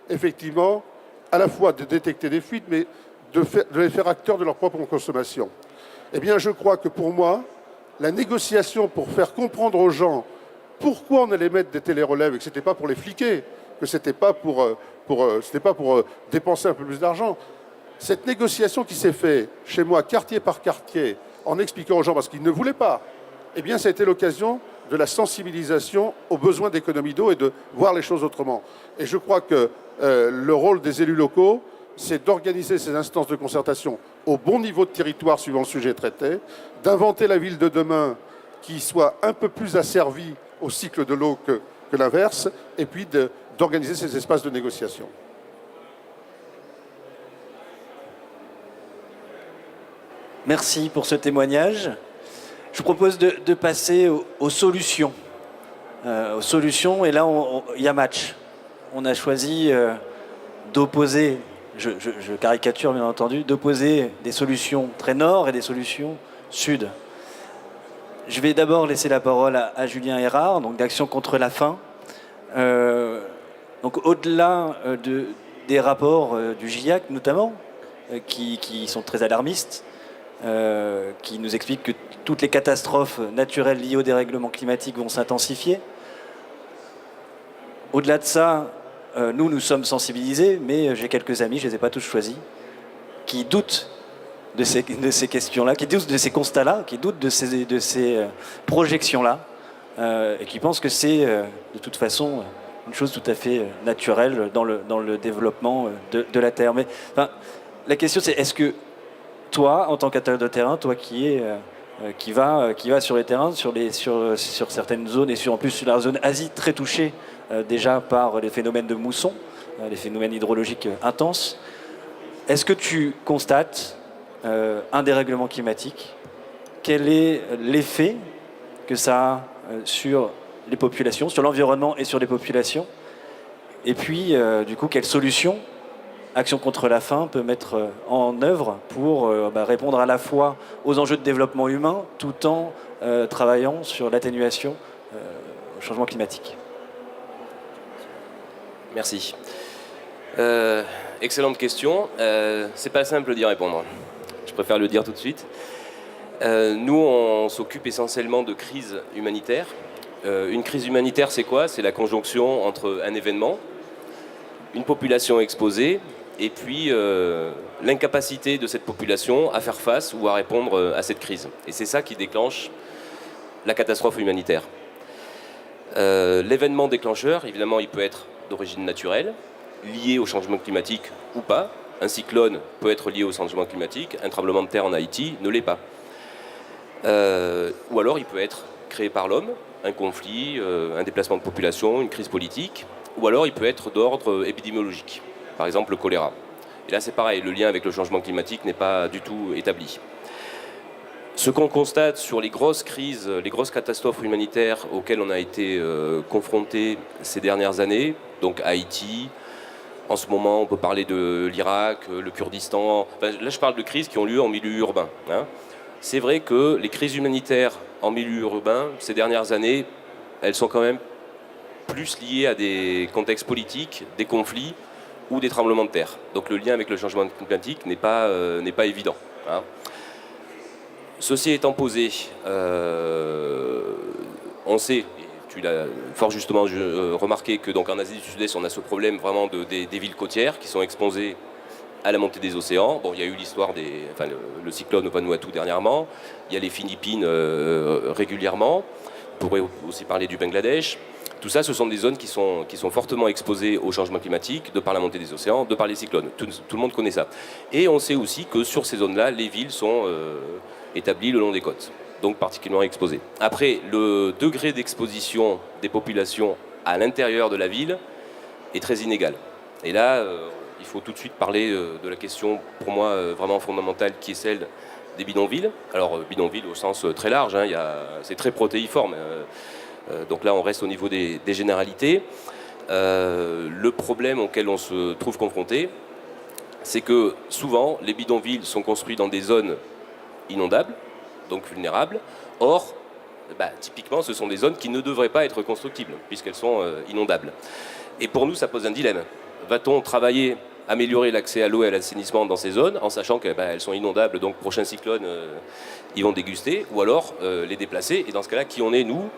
effectivement à la fois de détecter des fuites, mais de les faire acteurs de leur propre consommation. Eh bien, je crois que pour moi, la négociation pour faire comprendre aux gens pourquoi on allait mettre des télérelèves et que ce n'était pas pour les fliquer, que ce n'était pas pour dépenser un peu plus d'argent. Cette négociation qui s'est faite chez moi, quartier par quartier, en expliquant aux gens parce qu'ils ne voulaient pas, eh bien, ça a été l'occasion de la sensibilisation aux besoins d'économie d'eau et de voir les choses autrement. Et je crois que le rôle des élus locaux, c'est d'organiser ces instances de concertation au bon niveau de territoire suivant le sujet traité, d'inventer la ville de demain qui soit un peu plus asservie au cycle de l'eau que l'inverse, et puis d'organiser ces espaces de négociation. Merci pour ce témoignage. Je vous propose de passer aux solutions. Et là, il y a match. On a choisi d'opposer, je caricature bien entendu, d'opposer des solutions très nord et des solutions sud. Je vais d'abord laisser la parole à Julien Erard, donc d'Action contre la faim. Donc au-delà des rapports du GIEC notamment, qui sont très alarmistes, qui nous expliquent que toutes les catastrophes naturelles liées au dérèglement climatique vont s'intensifier. Au-delà de ça, nous sommes sensibilisés, mais j'ai quelques amis, je ne les ai pas tous choisis, qui doutent de ces questions-là, qui doutent de ces constats-là, qui doutent de ces projections-là, et qui pensent que c'est de toute façon une chose tout à fait naturelle dans le développement de la Terre. Mais enfin, la question c'est, est-ce que toi, en tant qu'acteur de terrain, toi qui va sur les terrains, sur certaines zones, et en plus sur la zone Asie très touchée déjà par les phénomènes de mousson, les phénomènes hydrologiques intenses, est-ce que tu constates un dérèglement climatique? Quel est l'effet que ça a sur les populations, sur l'environnement et sur les populations? Et puis, du coup, quelles solutions Action contre la faim peut mettre en œuvre pour répondre à la fois aux enjeux de développement humain tout en travaillant sur l'atténuation au changement climatique? Merci. Excellente question. C'est pas simple d'y répondre. Je préfère le dire tout de suite. Nous, on s'occupe essentiellement de crises humanitaires. Une crise humanitaire, c'est quoi? C'est la conjonction entre un événement, une population exposée, et puis l'incapacité de cette population à faire face ou à répondre à cette crise. Et c'est ça qui déclenche la catastrophe humanitaire. L'événement déclencheur, évidemment, il peut être d'origine naturelle, lié au changement climatique ou pas. Un cyclone peut être lié au changement climatique, un tremblement de terre en Haïti ne l'est pas. Ou alors il peut être créé par l'homme, un conflit, un déplacement de population, une crise politique, ou alors il peut être d'ordre épidémiologique, par exemple le choléra. Et là c'est pareil, le lien avec le changement climatique n'est pas du tout établi. Ce qu'on constate sur les grosses crises, les grosses catastrophes humanitaires auxquelles on a été confrontés ces dernières années, donc Haïti, en ce moment on peut parler de l'Irak, le Kurdistan, enfin, là je parle de crises qui ont lieu en milieu urbain. Hein. C'est vrai que les crises humanitaires en milieu urbain, ces dernières années, elles sont quand même plus liées à des contextes politiques, des conflits ou des tremblements de terre. Donc le lien avec le changement climatique n'est pas évident. Hein. Ceci étant posé, on sait, tu l'as fort justement remarqué, que donc en Asie du Sud-Est, on a ce problème vraiment des villes côtières qui sont exposées à la montée des océans. Bon, il y a eu l'histoire le cyclone au Vanuatu dernièrement, il y a les Philippines régulièrement, on pourrait aussi parler du Bangladesh. Tout ça, ce sont des zones qui sont fortement exposées au changement climatique, de par la montée des océans, de par les cyclones. Tout le monde connaît ça. Et on sait aussi que sur ces zones-là, les villes sont établies le long des côtes, donc particulièrement exposées. Après, le degré d'exposition des populations à l'intérieur de la ville est très inégal. Et là, il faut tout de suite parler de la question, pour moi, vraiment fondamentale, qui est celle des bidonvilles. Alors, bidonvilles au sens très large, hein, c'est très protéiforme. Donc là, on reste au niveau des généralités. Le problème auquel on se trouve confronté, c'est que souvent, les bidonvilles sont construits dans des zones inondables, donc vulnérables. Or, typiquement, ce sont des zones qui ne devraient pas être constructibles, puisqu'elles sont inondables. Et pour nous, ça pose un dilemme. Va-t-on travailler, améliorer l'accès à l'eau et à l'assainissement dans ces zones, en sachant qu'elles sont inondables, donc prochain cyclone, ils vont déguster, ou alors les déplacer? Et dans ce cas-là, qui on est, nous,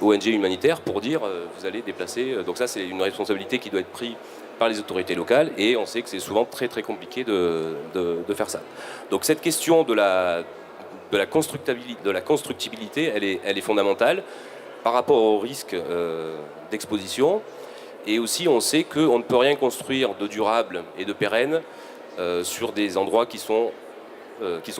ONG humanitaire, pour dire vous allez déplacer? Donc ça, c'est une responsabilité qui doit être prise par les autorités locales, et on sait que c'est souvent très très compliqué de faire ça. Donc cette question de la constructibilité, elle est fondamentale. par rapport au risque d'exposition. Et aussi, on sait qu'on ne peut rien construire de durable et de pérenne sur des endroits qui sont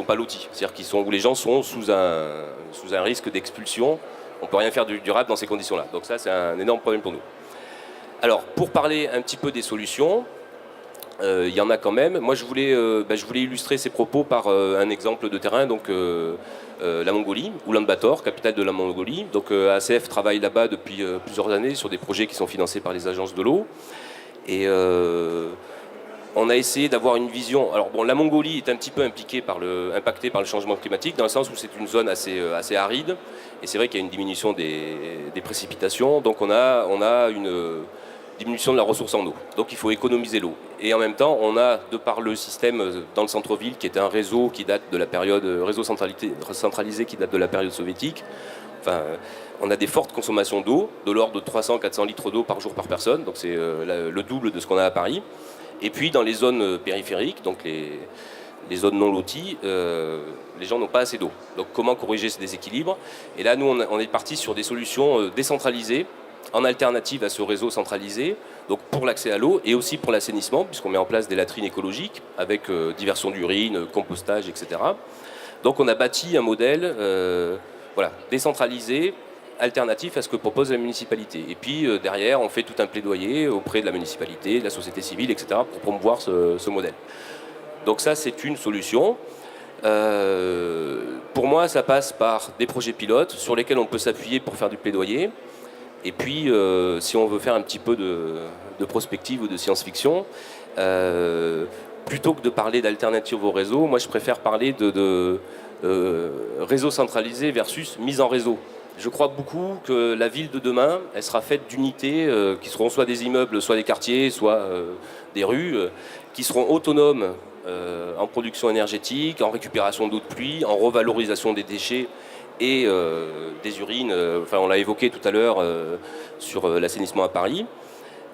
pas lotis, c'est-à-dire où les gens sont sous un risque d'expulsion. On ne peut rien faire de durable dans ces conditions-là. Donc ça, c'est un énorme problème pour nous. Alors, pour parler un petit peu des solutions, il y en a quand même. Moi, je voulais illustrer ces propos par un exemple de terrain, donc la Mongolie, Oulan-Bator, capitale de la Mongolie. Donc ACF travaille là-bas depuis plusieurs années sur des projets qui sont financés par les agences de l'eau. Et on a essayé d'avoir une vision. Alors bon, la Mongolie est un petit peu impactée par le changement climatique, dans le sens où c'est une zone assez aride. Et c'est vrai qu'il y a une diminution des précipitations. Donc on a une diminution de la ressource en eau. Donc il faut économiser l'eau. Et en même temps, on a, de par le système dans le centre-ville, qui était un réseau qui date de la période, réseau centralisé qui date de la période soviétique, enfin, on a des fortes consommations d'eau, de l'ordre de 300-400 litres d'eau par jour par personne, donc c'est le double de ce qu'on a à Paris. Et puis dans les zones périphériques, donc les zones non loties, les gens n'ont pas assez d'eau. Donc comment corriger ces déséquilibres? Et là, nous, on est parti sur des solutions décentralisées, en alternative à ce réseau centralisé, donc pour l'accès à l'eau et aussi pour l'assainissement, puisqu'on met en place des latrines écologiques avec diversion d'urine, compostage, etc. Donc on a bâti un modèle décentralisé, alternatif à ce que propose la municipalité. Et puis derrière, on fait tout un plaidoyer auprès de la municipalité, de la société civile, etc. pour promouvoir ce modèle. Donc ça, c'est une solution. Pour moi, ça passe par des projets pilotes sur lesquels on peut s'appuyer pour faire du plaidoyer. Et puis, si on veut faire un petit peu de prospective ou de science-fiction, plutôt que de parler d'alternatives au réseau, moi je préfère parler de réseau centralisé versus mise en réseau. Je crois beaucoup que la ville de demain, elle sera faite d'unités qui seront soit des immeubles, soit des quartiers, soit des rues, qui seront autonomes en production énergétique, en récupération d'eau de pluie, en revalorisation des déchets et des urines, on l'a évoqué tout à l'heure sur l'assainissement à Paris.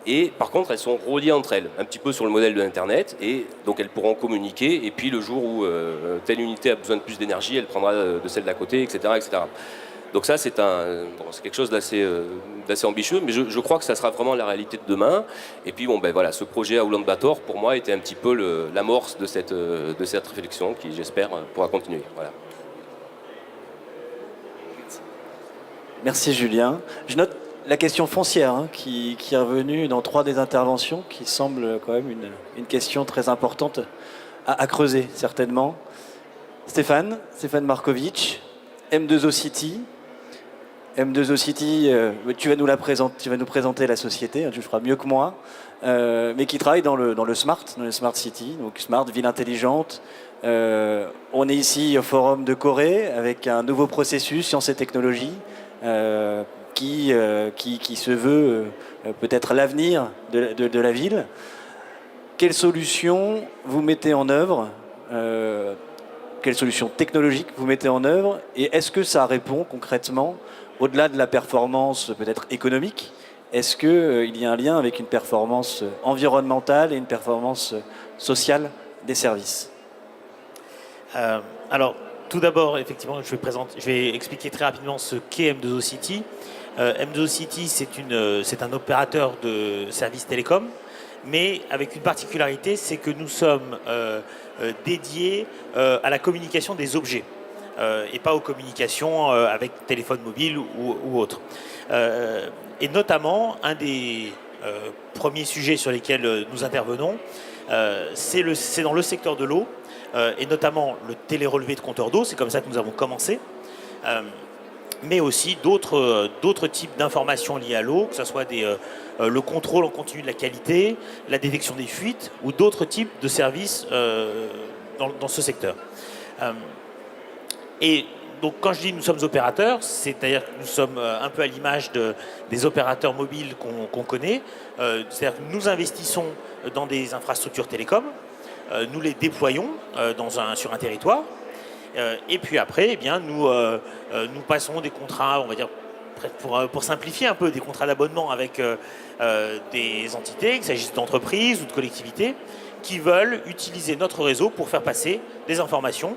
Et par contre, elles sont reliées entre elles, un petit peu sur le modèle de l'Internet, et donc elles pourront communiquer, et puis le jour où telle unité a besoin de plus d'énergie, elle prendra de celle d'à côté, etc., etc. Donc ça, c'est quelque chose d'assez ambitieux, mais je crois que ça sera vraiment la réalité de demain. Et puis, ce projet à Oulan-Bator, pour moi, était un petit peu l'amorce de cette réflexion qui, j'espère, pourra continuer. Voilà. Merci Julien. Je note la question foncière qui est revenue dans 3 des interventions, qui semble quand même une question très importante à creuser, certainement. Stéphane Markovic, M2O City. M2O City, tu vas nous présenter la société, tu le feras mieux que moi, mais qui travaille dans le Smart City, donc Smart, ville intelligente. On est ici au Forum de Corée avec un nouveau processus, sciences et technologies, qui se veut peut-être l'avenir de la ville. Quelles solutions vous mettez en œuvre quelles solutions technologiques vous mettez en œuvre et est-ce que ça répond concrètement, au-delà de la performance peut-être économique, est-ce qu'il y a un lien avec une performance environnementale et une performance sociale des services? Alors, tout d'abord, effectivement, je vais expliquer très rapidement ce qu'est M2O City. M2O City, c'est un opérateur de services télécoms, mais avec une particularité, c'est que nous sommes dédiés à la communication des objets et pas aux communications avec téléphone mobile ou autre. Et notamment, un des premiers sujets sur lesquels nous intervenons, c'est dans le secteur de l'eau, et notamment le télérelevé de compteurs d'eau, c'est comme ça que nous avons commencé, mais aussi d'autres types d'informations liées à l'eau, que ce soit le contrôle en continu de la qualité, la détection des fuites ou d'autres types de services dans ce secteur. Et donc quand je dis nous sommes opérateurs, c'est-à-dire que nous sommes un peu à l'image des opérateurs mobiles qu'on connaît, c'est-à-dire que nous investissons dans des infrastructures télécoms, nous les déployons sur un territoire, et puis après, nous passons des contrats, on va dire, pour simplifier un peu, des contrats d'abonnement avec des entités, qu'il s'agisse d'entreprises ou de collectivités, qui veulent utiliser notre réseau pour faire passer des informations.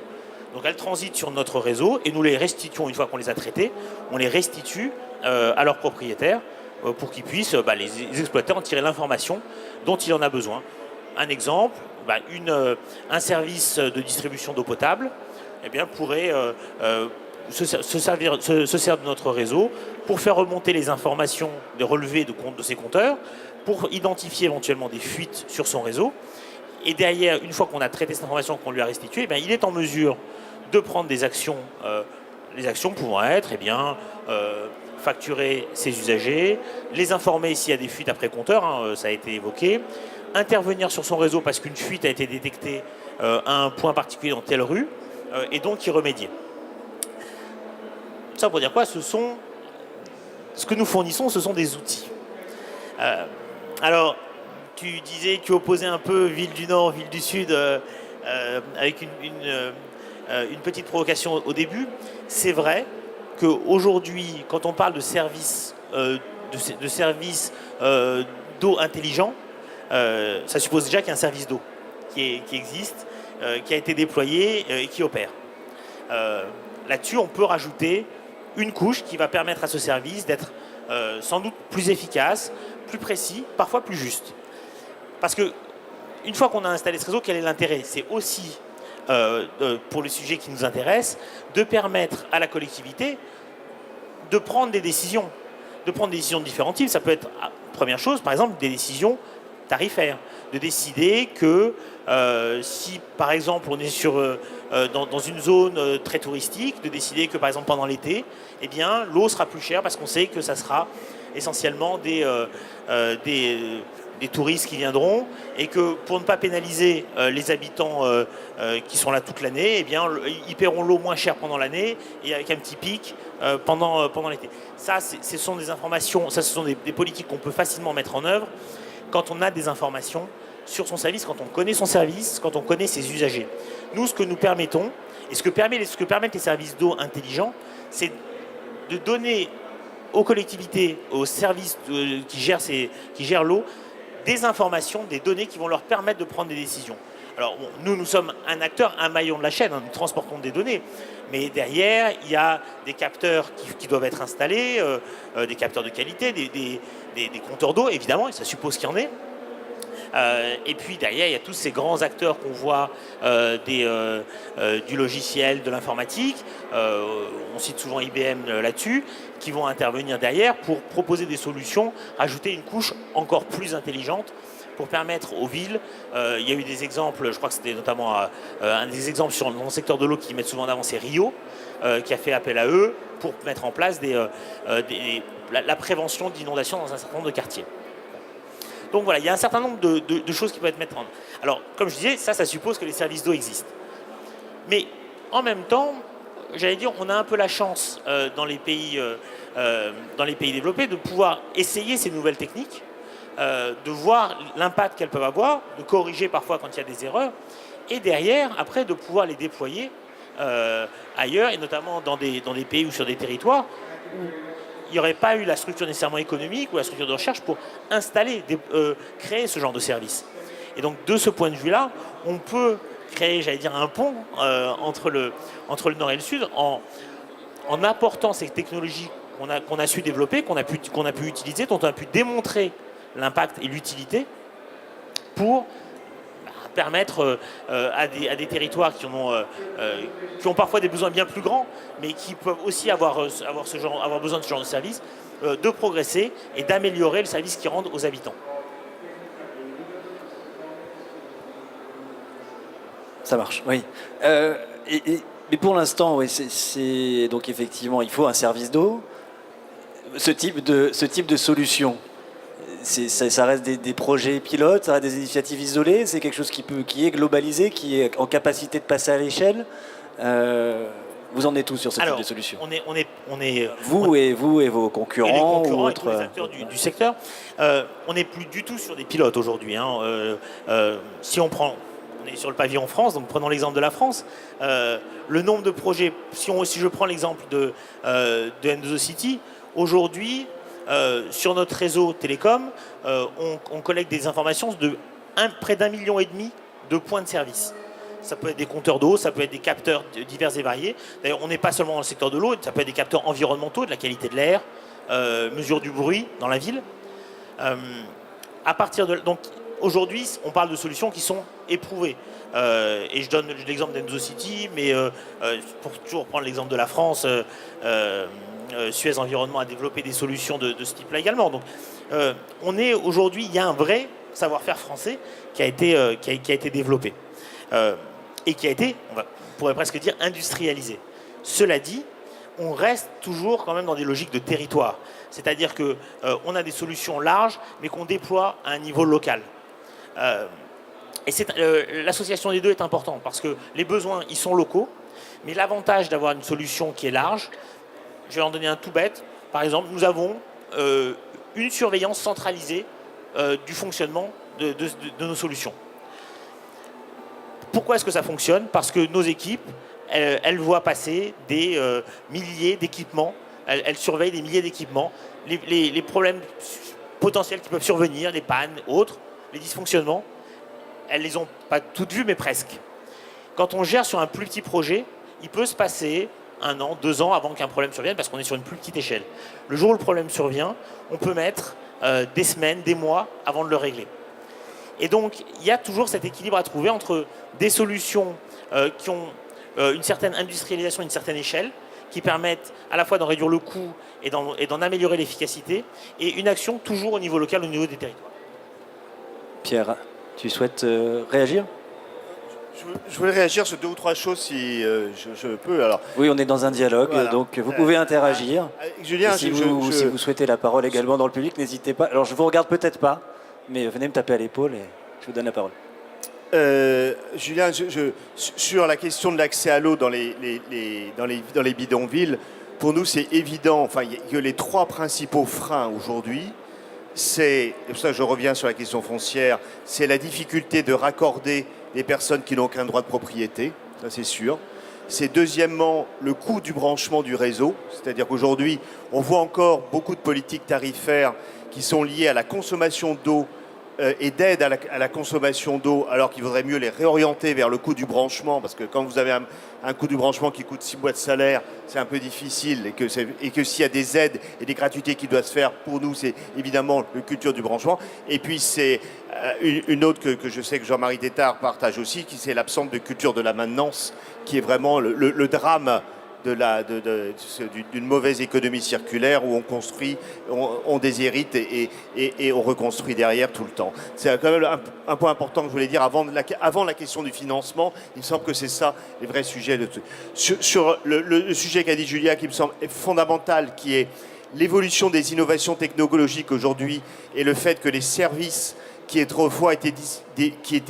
Donc elles transitent sur notre réseau et nous les restituons, une fois qu'on les a traitées, on les restitue à leurs propriétaires pour qu'ils puissent, les exploiteurs, en tirer l'information dont il en a besoin. Un exemple, un service de distribution d'eau potable pourrait se servir de notre réseau pour faire remonter les informations des relevés de ses compteurs, pour identifier éventuellement des fuites sur son réseau. Et derrière, une fois qu'on a traité cette information, qu'on lui a restituée, il est en mesure de prendre des actions. Les actions pouvant être facturer ses usagers, les informer s'il y a des fuites après compteur, ça a été évoqué, intervenir sur son réseau parce qu'une fuite a été détectée à un point particulier dans telle rue, et donc y remédier. Ça pour dire quoi? Ce que nous fournissons, ce sont des outils. Alors, tu disais que tu opposais un peu ville du Nord, ville du Sud, avec une petite provocation au début. C'est vrai qu'aujourd'hui, quand on parle de services d'eau intelligent, ça suppose déjà qu'il y a un service d'eau qui existe, qui a été déployé et qui opère. Là-dessus, on peut rajouter une couche qui va permettre à ce service d'être sans doute plus efficace, plus précis, parfois plus juste. Parce que une fois qu'on a installé ce réseau, quel est l'intérêt? C'est aussi, pour le sujet qui nous intéresse, de permettre à la collectivité de prendre des décisions, de différents types. Ça peut être, première chose, par exemple, des décisions tarifaires, de décider que si, par exemple, on est dans une zone très touristique, de décider que, par exemple, pendant l'été, l'eau sera plus chère parce qu'on sait que ça sera essentiellement des touristes qui viendront, et que pour ne pas pénaliser les habitants qui sont là toute l'année, ils paieront l'eau moins chère pendant l'année et avec un petit pic pendant l'été. Ça, ce sont des informations, ce sont des politiques qu'on peut facilement mettre en œuvre quand on a des informations sur son service, quand on connaît son service, quand on connaît ses usagers. Nous, ce que nous permettons, et ce que permettent les services d'eau intelligents, c'est de donner aux collectivités, aux services qui gèrent l'eau, des informations, des données qui vont leur permettre de prendre des décisions. Alors, nous sommes un acteur, un maillon de la chaîne, nous transportons des données, mais derrière, il y a des capteurs qui doivent être installés, des capteurs de qualité, des compteurs d'eau, évidemment, et ça suppose qu'il y en ait. Et puis derrière, il y a tous ces grands acteurs qu'on voit du logiciel, de l'informatique, on cite souvent IBM là-dessus, qui vont intervenir derrière pour proposer des solutions, rajouter une couche encore plus intelligente pour permettre aux villes. Il y a eu des exemples, je crois que c'était notamment un des exemples dans le secteur de l'eau qui mettent souvent en avant, c'est Rio, qui a fait appel à eux pour mettre en place la prévention d'inondations dans un certain nombre de quartiers. Donc voilà, il y a un certain nombre de choses qui peuvent être mises en œuvre. Alors, comme je disais, ça suppose que les services d'eau existent. Mais en même temps, j'allais dire, on a un peu la chance dans les pays développés de pouvoir essayer ces nouvelles techniques, de voir l'impact qu'elles peuvent avoir, de corriger parfois quand il y a des erreurs, et derrière, après, de pouvoir les déployer ailleurs, et notamment dans des pays ou sur des territoires où il n'y aurait pas eu la structure nécessairement économique ou la structure de recherche pour créer ce genre de service. Et donc, de ce point de vue-là, on peut créer, j'allais dire, un pont entre le Nord et le Sud en apportant ces technologies qu'on a su développer, qu'on a pu utiliser, dont on a pu démontrer l'impact et l'utilité pour permettre à des territoires qui ont parfois des besoins bien plus grands, mais qui peuvent aussi avoir besoin de ce genre de service, de progresser et d'améliorer le service qu'ils rendent aux habitants. Ça marche, oui. Mais pour l'instant, oui, c'est donc effectivement, il faut un service d'eau. Ce type de solution, ça reste des projets pilotes, ça reste des initiatives isolées, c'est quelque chose qui est globalisé, qui est en capacité de passer à l'échelle. Vous en êtes tous sur ce type de solution? Vous et vos concurrents, ou autres, et les acteurs du secteur. On n'est plus du tout sur des pilotes aujourd'hui. Si on est sur le pavillon France, donc prenons l'exemple de la France. Le nombre de projets, si je prends l'exemple de M2City, aujourd'hui, sur notre réseau télécom, on collecte des informations de près d'1,5 million de points de service. Ça peut être des compteurs d'eau, ça peut être des capteurs divers et variés. D'ailleurs, on n'est pas seulement dans le secteur de l'eau, ça peut être des capteurs environnementaux, de la qualité de l'air, mesure du bruit dans la ville. Donc aujourd'hui, on parle de solutions qui sont éprouvées. Et je donne l'exemple d'EndoCity, mais pour toujours prendre l'exemple de la France, Suez Environnement a développé des solutions de ce type-là également. Donc, aujourd'hui, il y a un vrai savoir-faire français qui a été développé et qui a été, on pourrait presque dire, industrialisé. Cela dit, on reste toujours quand même dans des logiques de territoire. C'est-à-dire qu'on a des solutions larges, mais qu'on déploie à un niveau local. Et l'association des deux est importante parce que les besoins, ils sont locaux, mais l'avantage d'avoir une solution qui est large, je vais en donner un tout bête. Par exemple, nous avons une surveillance centralisée du fonctionnement de nos solutions. Pourquoi est-ce que ça fonctionne? Parce que nos équipes, elles voient passer des milliers d'équipements, elles surveillent des milliers d'équipements, les problèmes potentiels qui peuvent survenir, les pannes, autres, les dysfonctionnements, elles ne les ont pas toutes vues, mais presque. Quand on gère sur un plus petit projet, il peut se passer 1 an, 2 ans avant qu'un problème survienne, parce qu'on est sur une plus petite échelle. Le jour où le problème survient, on peut mettre des semaines, des mois avant de le régler. Et donc, il y a toujours cet équilibre à trouver entre des solutions qui ont une certaine industrialisation, une certaine échelle, qui permettent à la fois d'en réduire le coût et d'en améliorer l'efficacité, et une action toujours au niveau local, au niveau des territoires. Pierre, tu souhaites réagir? Je voulais réagir sur 2 ou 3 choses si je peux. Alors, Oui, on est dans un dialogue, voilà. Donc vous pouvez interagir. Julien, Et si vous souhaitez la parole également dans le public, n'hésitez pas. Alors je vous regarde peut-être pas, mais venez me taper à l'épaule et je vous donne la parole. Julien, sur la question de l'accès à l'eau dans les bidonvilles, pour nous c'est évident que les 3 principaux freins aujourd'hui, c'est, et pour ça je reviens sur la question foncière, c'est la difficulté de raccorder les personnes qui n'ont aucun droit de propriété, ça c'est sûr. C'est deuxièmement le coût du branchement du réseau, c'est-à-dire qu'aujourd'hui on voit encore beaucoup de politiques tarifaires qui sont liées à la consommation d'eau et d'aide à la consommation d'eau, alors qu'il vaudrait mieux les réorienter vers le coût du branchement, parce que quand vous avez un coût du branchement qui coûte 6 mois de salaire, c'est un peu difficile, et que s'il y a des aides et des gratuités qui doivent se faire, pour nous, c'est évidemment la culture du branchement. Et puis, c'est une autre que je sais que Jean-Marie Tétard partage aussi, qui c'est l'absence de culture de la maintenance, qui est vraiment le drame d'une mauvaise économie circulaire où on construit, on déshérite et on reconstruit derrière tout le temps. C'est quand même un point important que je voulais dire avant la question du financement. Il me semble que c'est ça les vrais sujets. Sur le sujet qu'a dit Julia, qui me semble fondamental, qui est l'évolution des innovations technologiques aujourd'hui et le fait que les services qui autrefois étaient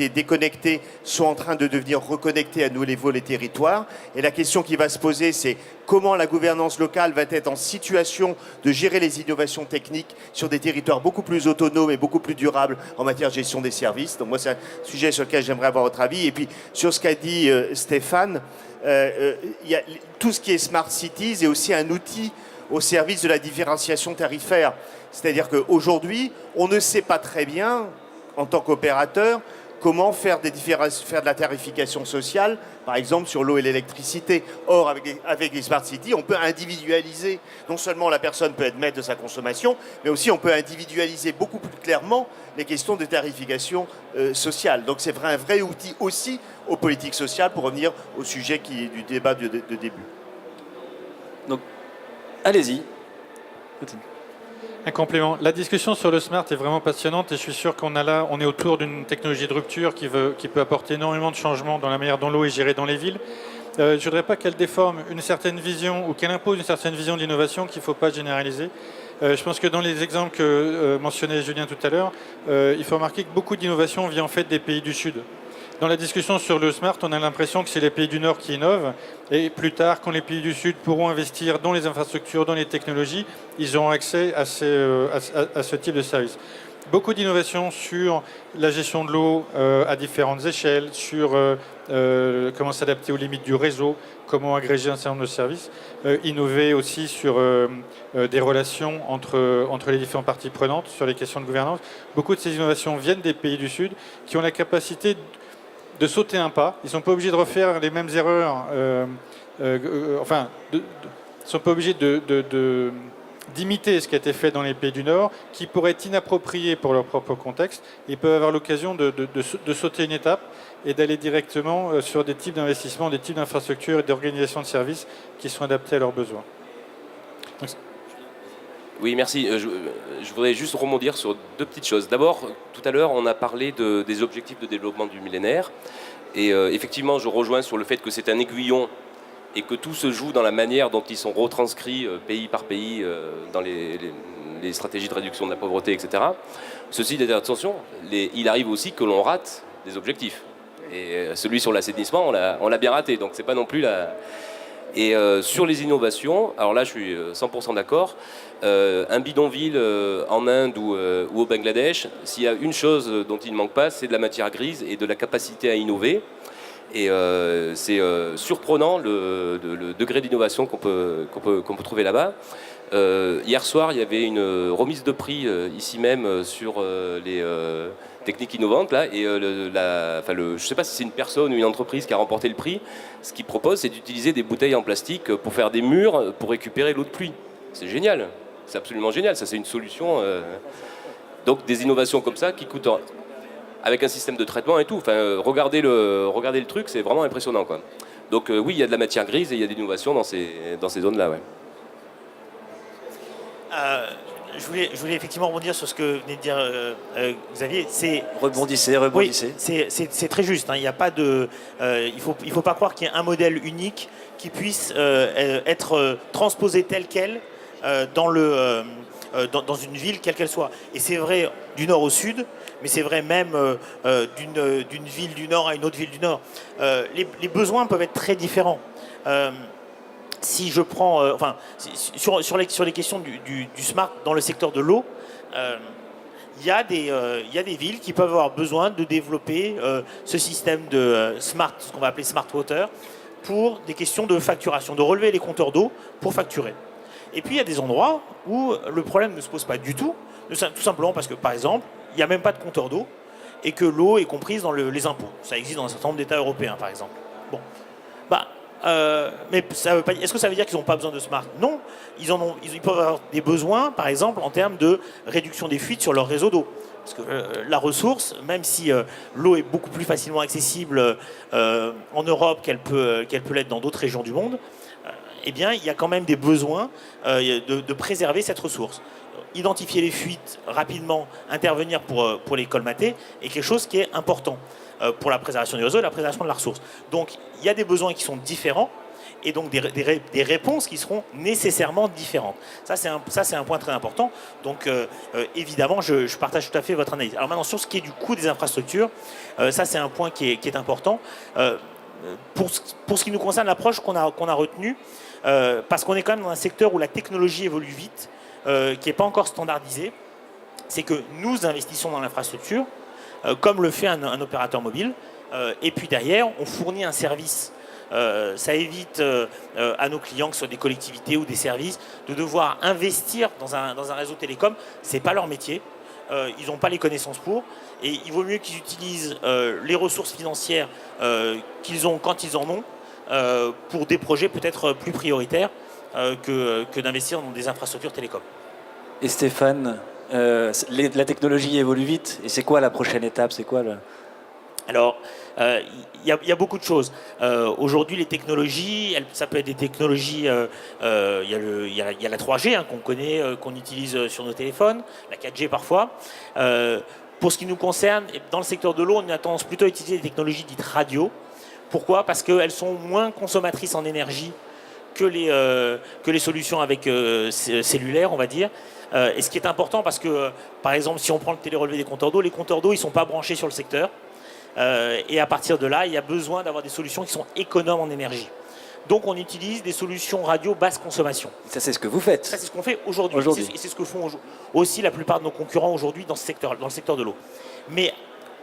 déconnectés sont en train de devenir reconnectés à nouveau les territoires. Et la question qui va se poser, c'est comment la gouvernance locale va être en situation de gérer les innovations techniques sur des territoires beaucoup plus autonomes et beaucoup plus durables en matière de gestion des services. Donc moi, c'est un sujet sur lequel j'aimerais avoir votre avis. Et puis, sur ce qu'a dit Stéphane, y a tout ce qui est Smart Cities est aussi un outil au service de la différenciation tarifaire. C'est-à-dire qu'aujourd'hui, on ne sait pas très bien, en tant qu'opérateur, comment faire de la tarification sociale, par exemple sur l'eau et l'électricité. Or, avec les Smart Cities, on peut individualiser. Non seulement la personne peut être maître de sa consommation, mais aussi on peut individualiser beaucoup plus clairement les questions de tarification sociale. Donc c'est un vrai outil aussi aux politiques sociales, pour revenir au sujet du débat de début. Donc, allez-y. Un complément. La discussion sur le smart est vraiment passionnante et je suis sûr qu'on est autour d'une technologie de rupture qui peut apporter énormément de changements dans la manière dont l'eau est gérée dans les villes. Je ne voudrais pas qu'elle déforme une certaine vision ou qu'elle impose une certaine vision d'innovation qu'il ne faut pas généraliser. Je pense que dans les exemples que mentionnait Julien tout à l'heure, il faut remarquer que beaucoup d'innovation vient en fait des pays du Sud. Dans la discussion sur le smart, on a l'impression que c'est les pays du Nord qui innovent. Et plus tard, quand les pays du Sud pourront investir dans les infrastructures, dans les technologies, ils auront accès à ce type de service. Beaucoup d'innovations sur la gestion de l'eau à différentes échelles, sur comment s'adapter aux limites du réseau, comment agréger un certain nombre de services. Innover aussi sur des relations entre les différentes parties prenantes, sur les questions de gouvernance. Beaucoup de ces innovations viennent des pays du Sud qui ont la capacité de sauter un pas. Ils ne sont pas obligés de refaire les mêmes erreurs, ils ne sont pas obligés d'imiter ce qui a été fait dans les pays du Nord, qui pourrait être inapproprié pour leur propre contexte. Ils peuvent avoir l'occasion de sauter une étape et d'aller directement sur des types d'investissements, des types d'infrastructures et d'organisations de services qui sont adaptés à leurs besoins. Donc, Oui, merci. Je voudrais juste rebondir sur deux petites choses. D'abord, tout à l'heure, on a parlé des objectifs de développement du millénaire. Et effectivement, je rejoins sur le fait que c'est un aiguillon et que tout se joue dans la manière dont ils sont retranscrits pays par pays dans les stratégies de réduction de la pauvreté, etc. Ceci dit, attention, il arrive aussi que l'on rate des objectifs. Et celui sur l'assainissement, on l'a bien raté. Donc c'est pas non plus la... Et sur les innovations, alors là je suis 100% d'accord, un bidonville en Inde ou au Bangladesh, s'il y a une chose dont il ne manque pas, c'est de la matière grise et de la capacité à innover. Et c'est surprenant le degré d'innovation qu'on peut trouver là-bas. Hier soir, il y avait une remise de prix ici même sur les techniques innovantes. Là, et je ne sais pas si c'est une personne ou une entreprise qui a remporté le prix. Ce qu'il propose, c'est d'utiliser des bouteilles en plastique pour faire des murs pour récupérer l'eau de pluie. C'est génial. C'est absolument génial. Ça, c'est une solution. Donc, des innovations comme ça qui coûtent... avec un système de traitement et tout. Enfin, regardez le truc, c'est vraiment impressionnant, quoi. Donc oui, il y a de la matière grise et il y a des innovations dans ces zones-là. Ouais. Je voulais effectivement rebondir sur ce que venait de dire Xavier. Rebondissez. Oui, c'est très juste. Hein. Il n'y a pas de, il faut pas croire qu'il y ait un modèle unique qui puisse être transposé tel quel dans une ville, quelle qu'elle soit. Et c'est vrai du nord au sud, mais c'est vrai même d'une ville du nord à une autre ville du nord. Les besoins peuvent être très différents. Si je prends, sur les questions du smart dans le secteur de l'eau, il y a des villes qui peuvent avoir besoin de développer ce système de smart, ce qu'on va appeler smart water, pour des questions de facturation, de relever les compteurs d'eau pour facturer. Et puis il y a des endroits où le problème ne se pose pas du tout, tout simplement parce que, par exemple, il n'y a même pas de compteur d'eau et que l'eau est comprise dans les impôts. Ça existe dans un certain nombre d'États européens, par exemple. Bon, mais ça veut pas, est-ce que ça veut dire qu'ils n'ont pas besoin de smart? Non, ils peuvent avoir des besoins, par exemple, en termes de réduction des fuites sur leur réseau d'eau. Parce que la ressource, même si l'eau est beaucoup plus facilement accessible en Europe qu'elle peut l'être dans d'autres régions du monde, eh bien, il y a quand même des besoins de préserver cette ressource. Identifier les fuites rapidement, intervenir pour les colmater, est quelque chose qui est important pour la préservation du réseau et la préservation de la ressource. Donc, il y a des besoins qui sont différents et donc des réponses qui seront nécessairement différentes. Ça, c'est un point très important. Donc, évidemment, je partage tout à fait votre analyse. Alors maintenant, sur ce qui est du coût des infrastructures, ça, c'est un point qui est important. Pour ce qui nous concerne, l'approche qu'on a retenue, parce qu'on est quand même dans un secteur où la technologie évolue vite, qui n'est pas encore standardisée, c'est que nous investissons dans l'infrastructure, comme le fait un opérateur mobile, et puis derrière, on fournit un service. Ça évite à nos clients, que ce soit des collectivités ou des services, de devoir investir dans un réseau télécom. Ce n'est pas leur métier, ils n'ont pas les connaissances pour, et il vaut mieux qu'ils utilisent les ressources financières qu'ils ont quand ils en ont, pour des projets peut-être plus prioritaires que d'investir dans des infrastructures télécom. Et Stéphane, la technologie évolue vite. Et c'est quoi la prochaine étape? C'est quoi Alors, il y a beaucoup de choses. Aujourd'hui, les technologies, ça peut être des technologies. Il y a la 3G qu'on connaît, qu'on utilise sur nos téléphones, la 4G parfois. Pour ce qui nous concerne, dans le secteur de l'eau, on a tendance plutôt à utiliser des technologies dites radio. Pourquoi? Parce qu'elles sont moins consommatrices en énergie que les solutions avec cellulaires, on va dire. Et ce qui est important, parce que, par exemple, si on prend le télérelevé des compteurs d'eau, les compteurs d'eau, ils ne sont pas branchés sur le secteur. Et à partir de là, il y a besoin d'avoir des solutions qui sont économes en énergie. Donc, on utilise des solutions radio basse consommation. Ça, c'est ce que vous faites. Ça, c'est ce qu'on fait aujourd'hui. Et c'est ce que font aussi la plupart de nos concurrents aujourd'hui dans le secteur de l'eau. Mais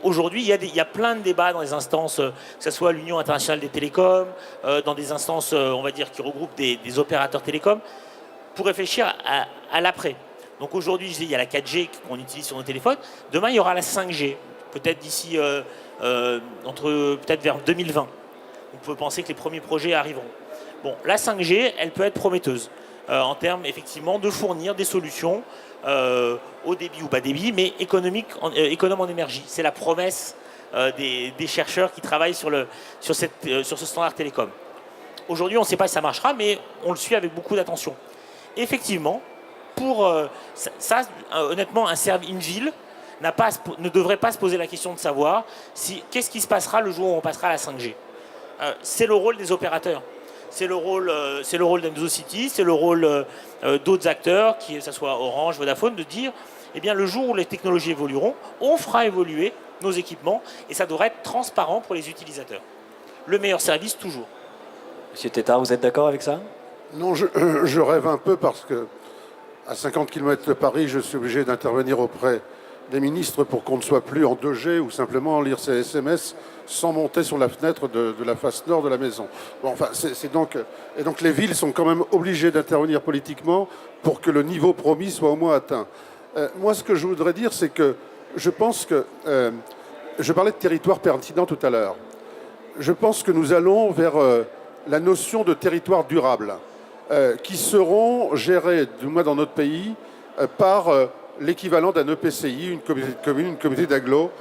aujourd'hui, il y a plein de débats dans les instances, que ce soit l'Union internationale des télécoms, dans des instances, on va dire, qui regroupent des opérateurs télécoms, pour réfléchir à l'après. Donc aujourd'hui, il y a la 4G qu'on utilise sur nos téléphones. Demain, il y aura la 5G, peut-être d'ici, peut-être vers 2020. On peut penser que les premiers projets arriveront. Bon, la 5G, elle peut être prometteuse. en termes effectivement de fournir des solutions haut débit ou bas débit, mais économes en énergie. C'est la promesse des chercheurs qui travaillent sur ce standard télécom. Aujourd'hui, on ne sait pas si ça marchera, mais on le suit avec beaucoup d'attention. Effectivement, honnêtement, une ville ne devrait pas se poser la question de savoir qu'est-ce qui se passera le jour où on passera à la 5G. C'est le rôle des opérateurs. C'est le rôle d'M2City, c'est le rôle d'autres acteurs, que ce soit Orange, Vodafone, de dire, eh bien, le jour où les technologies évolueront, on fera évoluer nos équipements et ça devrait être transparent pour les utilisateurs. Le meilleur service, toujours. Monsieur Tétard, vous êtes d'accord avec ça? Non, je rêve un peu parce que à 50 km de Paris, je suis obligé d'intervenir auprès des ministres pour qu'on ne soit plus en 2G ou simplement lire ses SMS sans monter sur la fenêtre de la face nord de la maison. Bon, enfin, et donc les villes sont quand même obligées d'intervenir politiquement pour que le niveau promis soit au moins atteint. Moi, ce que je voudrais dire, c'est que je pense que... je parlais de territoire pertinent tout à l'heure. Je pense que nous allons vers la notion de territoire durable, qui seront gérés, du moins dans notre pays, par l'équivalent d'un EPCI, une communauté de communes, une communauté d'agglo,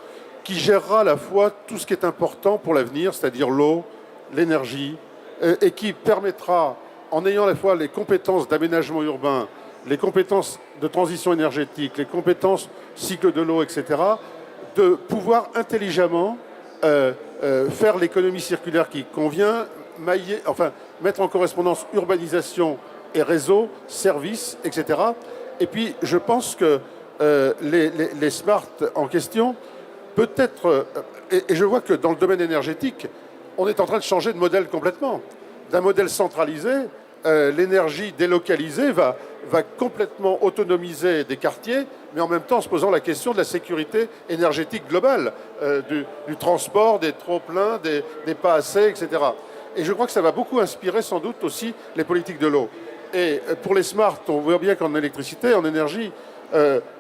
qui gérera à la fois tout ce qui est important pour l'avenir, c'est-à-dire l'eau, l'énergie, et qui permettra, en ayant à la fois les compétences d'aménagement urbain, les compétences de transition énergétique, les compétences cycle de l'eau, etc., de pouvoir intelligemment faire l'économie circulaire qui convient, mettre en correspondance urbanisation et réseau, services, etc. Et puis, je pense que les smart en question, peut-être, et je vois que dans le domaine énergétique, on est en train de changer de modèle complètement. D'un modèle centralisé, l'énergie délocalisée va complètement autonomiser des quartiers, mais en même temps en se posant la question de la sécurité énergétique globale, du transport, des trop-pleins, des pas assez, etc. Et je crois que ça va beaucoup inspirer sans doute aussi les politiques de l'eau. Et pour les smart, on voit bien qu'en électricité, en énergie,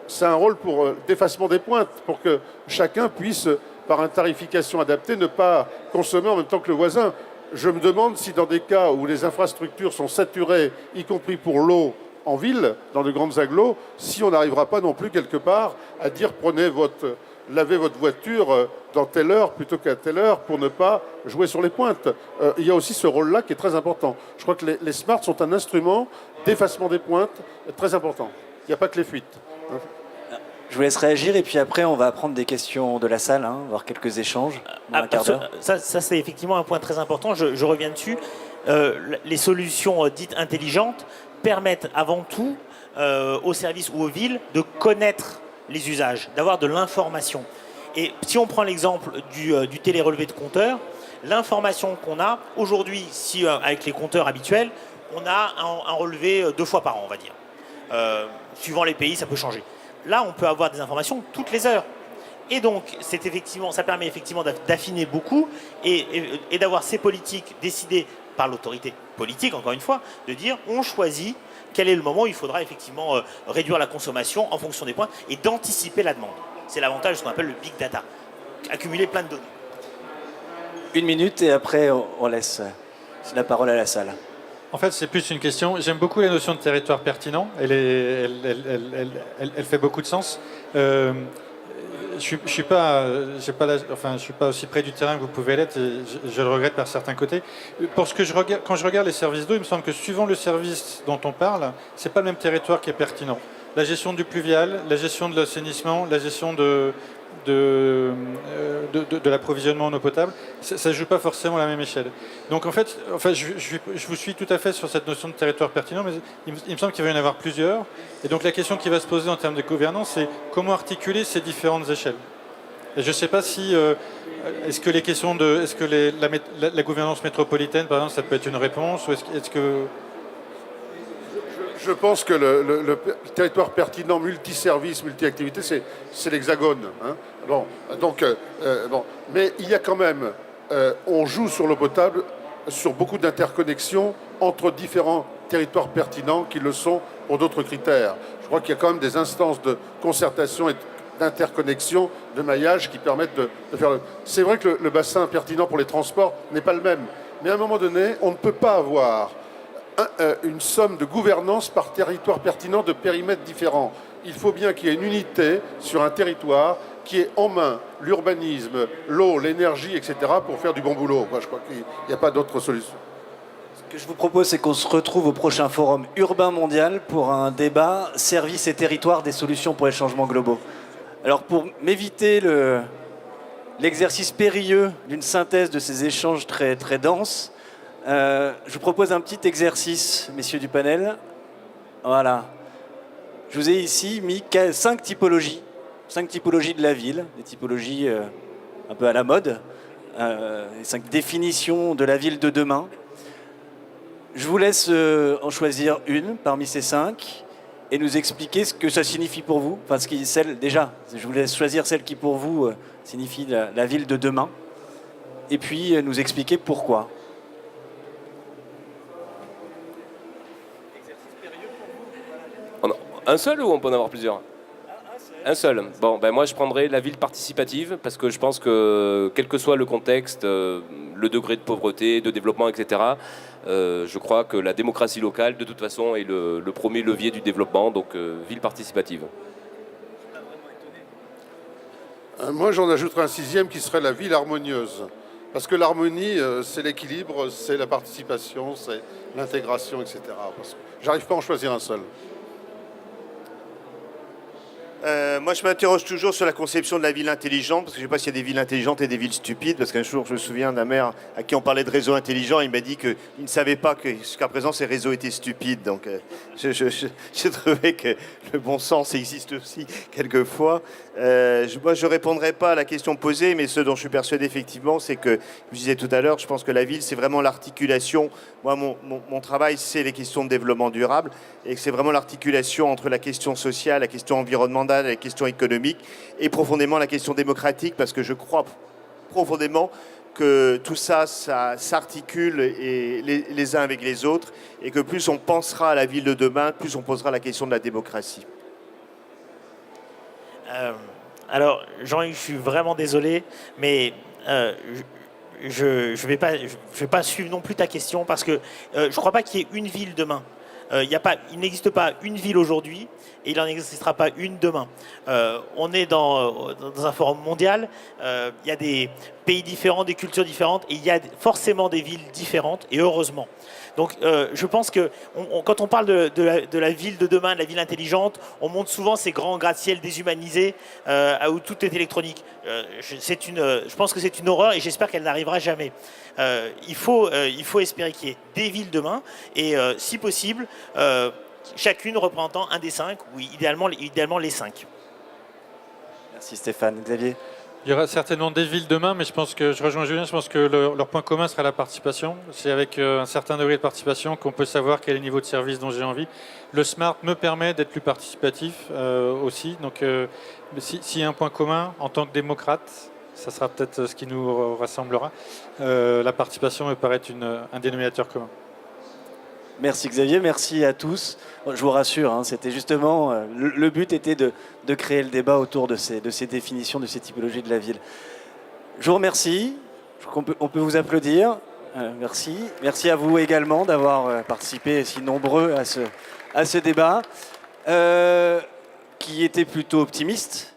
c'est un rôle pour d'effacement des pointes, pour que chacun puisse, par une tarification adaptée, ne pas consommer en même temps que le voisin. Je me demande si dans des cas où les infrastructures sont saturées, y compris pour l'eau en ville, dans de grandes agglos, si on n'arrivera pas non plus quelque part à dire lavez votre voiture dans telle heure plutôt qu'à telle heure pour ne pas jouer sur les pointes. Il y a aussi ce rôle-là qui est très important. Je crois que les smarts sont un instrument d'effacement des pointes très important. Il n'y a pas que les fuites. Je vous laisse réagir et puis après on va prendre des questions de la salle, voir quelques échanges dans un quart d'heure. Ça c'est effectivement un point très important, je reviens dessus. Les solutions dites intelligentes permettent avant tout aux services ou aux villes de connaître les usages, d'avoir de l'information. Et si on prend l'exemple du télérelevé de compteur, l'information qu'on a aujourd'hui, si avec les compteurs habituels, on a un relevé 2 fois par an, on va dire. Suivant les pays, ça peut changer. Là, on peut avoir des informations toutes les heures. Et donc, ça permet effectivement d'affiner beaucoup et d'avoir ces politiques décidées par l'autorité politique, encore une fois, de dire on choisit quel est le moment où il faudra effectivement réduire la consommation en fonction des points et d'anticiper la demande. C'est l'avantage de ce qu'on appelle le big data, accumuler plein de données. 1 minute et après on laisse la parole à la salle. En fait, c'est plus une question. J'aime beaucoup la notion de territoire pertinent. Elle fait beaucoup de sens. Je suis pas aussi près du terrain que vous pouvez l'être. Et je le regrette par certains côtés. Quand je regarde les services d'eau, il me semble que suivant le service dont on parle, c'est pas le même territoire qui est pertinent. La gestion du pluvial, la gestion de l'assainissement, la gestion de l'approvisionnement en eau potable, ça ne joue pas forcément à la même échelle. Donc en fait je vous suis tout à fait sur cette notion de territoire pertinent, mais il me semble qu'il va y en avoir plusieurs. Et donc la question qui va se poser en termes de gouvernance, c'est comment articuler ces différentes échelles. Et je ne sais pas si est-ce que la gouvernance métropolitaine, par exemple, ça peut être une réponse, ou est-ce que Je pense que le territoire pertinent, multiservice, multi-activité, c'est l'Hexagone. Mais il y a quand même, on joue sur l'eau potable, sur beaucoup d'interconnexions entre différents territoires pertinents qui le sont pour d'autres critères. Je crois qu'il y a quand même des instances de concertation et d'interconnexion, de maillage qui permettent de faire... C'est vrai que le bassin pertinent pour les transports n'est pas le même. Mais à un moment donné, on ne peut pas avoir une somme de gouvernance par territoire pertinent de périmètres différents. Il faut bien qu'il y ait une unité sur un territoire qui ait en main l'urbanisme, l'eau, l'énergie, etc. pour faire du bon boulot. Moi, je crois qu'il n'y a pas d'autre solution. Ce que je vous propose, c'est qu'on se retrouve au prochain forum urbain mondial pour un débat services et territoires des solutions pour les changements globaux. Alors pour m'éviter l'exercice périlleux d'une synthèse de ces échanges très, très denses, je vous propose un petit exercice, messieurs du panel. Voilà. Je vous ai ici mis 5 typologies de la ville, des typologies un peu à la mode, 5 définitions de la ville de demain. Je vous laisse en choisir une parmi ces 5 et nous expliquer ce que ça signifie pour vous. Enfin, je vous laisse choisir celle qui pour vous signifie la ville de demain et puis nous expliquer pourquoi. Un seul ou on peut en avoir plusieurs? Un seul. Bon, ben moi je prendrais la ville participative parce que je pense que quel que soit le contexte, le degré de pauvreté, de développement, etc., je crois que la démocratie locale, de toute façon, est le premier levier du développement, donc ville participative. Moi, j'en ajouterais un 6e qui serait la ville harmonieuse. Parce que l'harmonie, c'est l'équilibre, c'est la participation, c'est l'intégration, etc. J'arrive pas à en choisir un seul. Moi, je m'interroge toujours sur la conception de la ville intelligente, parce que je ne sais pas s'il y a des villes intelligentes et des villes stupides, parce qu'un jour, je me souviens d'un maire à qui on parlait de réseau intelligent, il m'a dit qu'il ne savait pas que jusqu'à présent, ces réseaux étaient stupides. Donc, j'ai trouvé que le bon sens existe aussi quelquefois. Moi, je ne répondrai pas à la question posée, mais ce dont je suis persuadé, effectivement, c'est que, je disais tout à l'heure, je pense que la ville, c'est vraiment l'articulation. Moi, mon travail, c'est les questions de développement durable, et que c'est vraiment l'articulation entre la question sociale, la question environnementale, la question économique et profondément la question démocratique, parce que je crois profondément que tout ça, ça s'articule les uns avec les autres, et que plus on pensera à la ville de demain, plus on posera la question de la démocratie. Alors, Jean-Yves, je suis vraiment désolé, mais je vais pas suivre non plus ta question, parce que je ne crois pas qu'il y ait une ville demain. Il n'existe pas une ville aujourd'hui et il n'en existera pas une demain. On est dans un forum mondial, il y a des pays différents, des cultures différentes, et il y a forcément des villes différentes, et heureusement. Donc je pense que quand on parle de la ville de demain, de la ville intelligente, on montre souvent ces grands gratte-ciel déshumanisés où tout est électronique. Je pense que c'est une horreur, et j'espère qu'elle n'arrivera jamais. Il faut espérer qu'il y ait des villes demain, et si possible, chacune représentant un des 5, ou idéalement les 5. Merci Stéphane. Xavier? Il y aura certainement des villes demain, mais je pense que, je rejoins Julien, je pense que leur point commun sera la participation. C'est avec un certain degré de participation qu'on peut savoir quel est le niveau de service dont j'ai envie. Le SMART me permet d'être plus participatif aussi. Donc s'il y a un point commun, en tant que démocrate, ça sera peut-être ce qui nous rassemblera. La participation me paraît un dénominateur commun. Merci Xavier, merci à tous. Je vous rassure, hein, c'était justement le but était de créer le débat autour de ces définitions, de ces typologies de la ville. Je vous remercie. On peut vous applaudir. Merci. Merci à vous également d'avoir participé si nombreux à ce débat qui était plutôt optimiste.